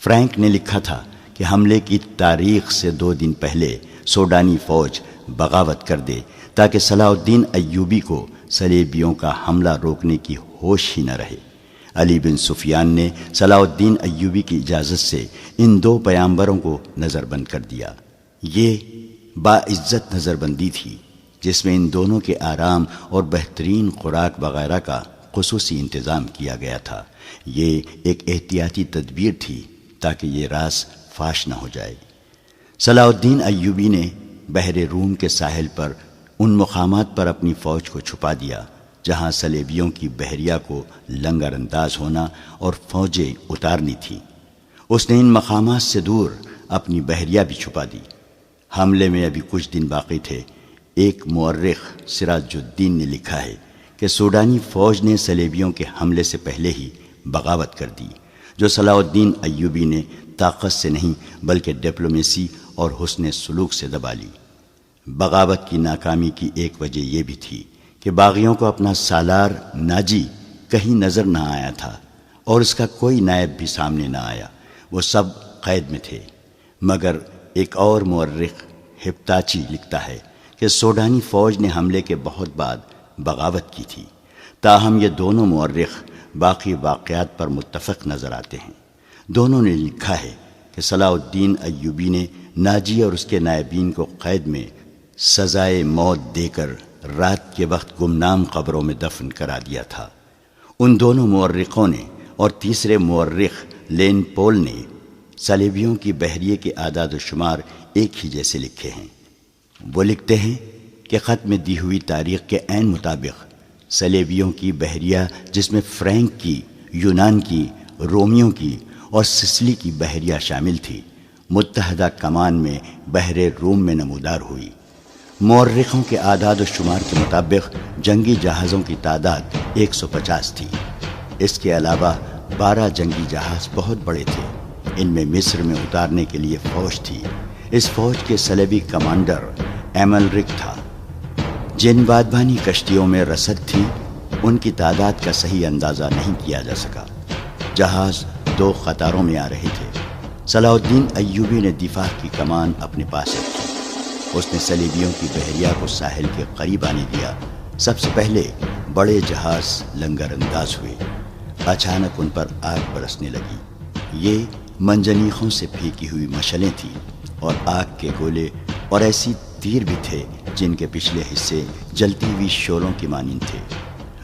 فرینک نے لکھا تھا کہ حملے کی تاریخ سے 2 دن پہلے سوڈانی فوج بغاوت کر دے تاکہ صلاح الدین ایوبی کو صلیبیوں کا حملہ روکنے کی ہوش ہی نہ رہے۔ علی بن سفیان نے صلاح الدین ایوبی کی اجازت سے ان 2 پیامبروں کو نظر بند کر دیا۔ یہ باعزت نظر بندی تھی جس میں ان دونوں کے آرام اور بہترین خوراک وغیرہ کا خصوصی انتظام کیا گیا تھا۔ یہ ایک احتیاطی تدبیر تھی تاکہ یہ راز فاش نہ ہو جائے۔ صلاح الدین ایوبی نے بحر روم کے ساحل پر ان مقامات پر اپنی فوج کو چھپا دیا جہاں صلیبیوں کی بحریہ کو لنگر انداز ہونا اور فوجیں اتارنی تھیں۔ اس نے ان مقامات سے دور اپنی بحریہ بھی چھپا دی۔ حملے میں ابھی کچھ دن باقی تھے۔ ایک مورخ سراج الدین نے لکھا ہے کہ سوڈانی فوج نے صلیبیوں کے حملے سے پہلے ہی بغاوت کر دی، جو صلاح الدین ایوبی نے طاقت سے نہیں بلکہ ڈپلومیسی اور حسن سلوک سے دبا لی۔ بغاوت کی ناکامی کی ایک وجہ یہ بھی تھی کہ باغیوں کو اپنا سالار ناجی کہیں نظر نہ آیا تھا اور اس کا کوئی نائب بھی سامنے نہ آیا، وہ سب قید میں تھے۔ مگر ایک اور مورخ ہپتاچی لکھتا ہے کہ سوڈانی فوج نے حملے کے بہت بعد بغاوت کی تھی۔ تاہم یہ دونوں مورخ باقی واقعات پر متفق نظر آتے ہیں۔ دونوں نے لکھا ہے کہ صلاح الدین ایوبی نے ناجی اور اس کے نائبین کو قید میں سزائے موت دے کر رات کے وقت گمنام قبروں میں دفن کرا دیا تھا۔ ان دونوں مورخوں نے اور تیسرے مورخ لین پول نے صلیبیوں کی بحریے کے اعداد و شمار ایک ہی جیسے لکھے ہیں۔ وہ لکھتے ہیں کہ خط میں دی ہوئی تاریخ کے عین مطابق صلیبیوں کی بحریہ، جس میں فرینک کی، یونان کی، رومیوں کی اور سسلی کی بحریہ شامل تھی، متحدہ کمان میں بحر روم میں نمودار ہوئی۔ مورخوں کے اعداد و شمار کے مطابق جنگی جہازوں کی تعداد 150 تھی۔ اس کے علاوہ 12 جنگی جہاز بہت بڑے تھے۔ ان میں مصر میں اتارنے کے لیے فوج تھی۔ اس فوج کے صلیبی کمانڈر ایملرک تھا۔ جن بادبانی کشتیوں میں رسد تھی، ان کی تعداد کا صحیح اندازہ نہیں کیا جا سکا۔ جہاز 2 قطاروں میں آ رہے تھے۔ صلاح الدین ایوبی نے دفاع کی کمان اپنے پاس رکھی۔ اس نے صلیبیوں کی بحریہ کو ساحل کے قریب آنے دیا۔ سب سے پہلے بڑے جہاز لنگر انداز ہوئے۔ اچانک ان پر آگ برسنے لگی۔ یہ منجنیقوں سے پھینکی ہوئی مشعلیں تھیں اور آگ کے گولے اور ایسی تیر بھی تھے جن کے پچھلے حصے جلتی ہوئی شعلوں کی مانند تھے۔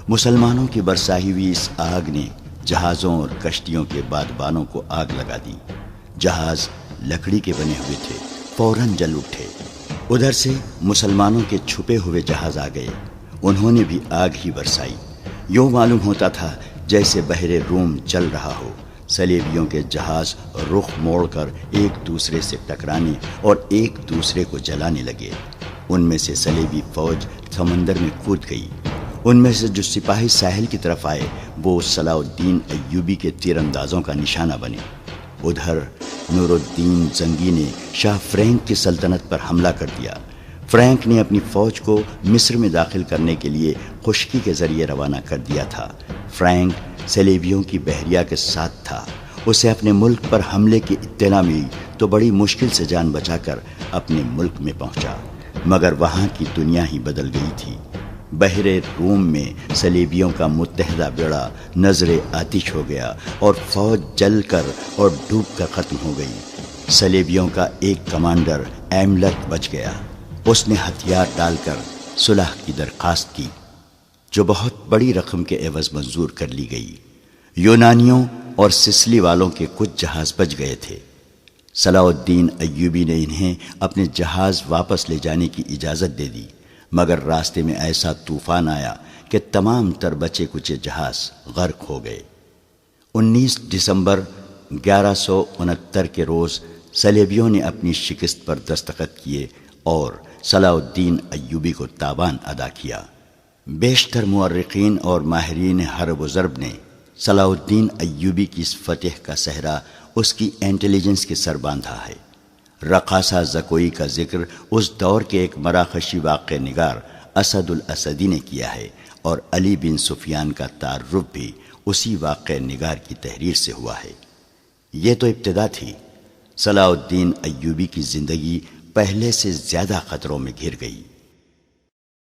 مسلمانوں کی برسائی ہوئی اس آگ نے جہازوں اور کشتیوں کے بادبانوں کو آگ لگا دی۔ جہاز لکڑی کے بنے ہوئے تھے، فوراً جل اٹھے۔ ادھر سے مسلمانوں کے چھپے ہوئے جہاز آ گئے، انہوں نے بھی آگ ہی برسائی۔ یوں معلوم ہوتا تھا جیسے بحر روم جل رہا ہو۔ صلیبیوں کے جہاز رخ موڑ کر ایک دوسرے سے ٹکرانے اور ایک دوسرے کو جلانے لگے۔ ان میں سے صلیبی فوج سمندر میں کود گئی۔ ان میں سے جو سپاہی ساحل کی طرف آئے وہ صلاح الدین ایوبی کے تیر اندازوں کا نشانہ بنے۔ ادھر نور الدین زنگی نے شاہ فرینک کی سلطنت پر حملہ کر دیا۔ فرینک نے اپنی فوج کو مصر میں داخل کرنے کے لیے خشکی کے ذریعے روانہ کر دیا تھا۔ فرینک صلیبیوں کی بحریہ کے ساتھ تھا۔ اسے اپنے ملک پر حملے کی اطلاع ملی تو بڑی مشکل سے جان بچا کر اپنے ملک میں پہنچا، مگر وہاں کی دنیا ہی بدل گئی تھی۔ بحر روم میں صلیبیوں کا متحدہ بیڑا نظر آتش ہو گیا اور فوج جل کر اور ڈوب کر ختم ہو گئی۔ صلیبیوں کا ایک کمانڈر ایملرک بچ گیا۔ اس نے ہتھیار ڈال کر صلح کی درخواست کی، جو بہت بڑی رقم کے عوض منظور کر لی گئی۔ یونانیوں اور سسلی والوں کے کچھ جہاز بچ گئے تھے۔ صلاح الدین ایوبی نے انہیں اپنے جہاز واپس لے جانے کی اجازت دے دی، مگر راستے میں ایسا طوفان آیا کہ تمام تر بچے کچے جہاز غرق ہو گئے۔ 19 دسمبر 1169 کے روز صلیبیوں نے اپنی شکست پر دستخط کیے اور صلاح الدین ایوبی کو تاوان ادا کیا۔ بیشتر مورخین اور ماہرین حرب و ضرب نے صلاح الدین ایوبی کی اس فتح کا صحرا اس کی انٹیلیجنس کے سر باندھا ہے۔ رقاصہ زکوئی کا ذکر اس دور کے ایک مراکشی واقع نگار اسد الاسدی نے کیا ہے، اور علی بن سفیان کا تعارف بھی اسی واقع نگار کی تحریر سے ہوا ہے۔ یہ تو ابتدا تھی۔ صلاح الدین ایوبی کی زندگی پہلے سے زیادہ خطروں میں گھر گئی۔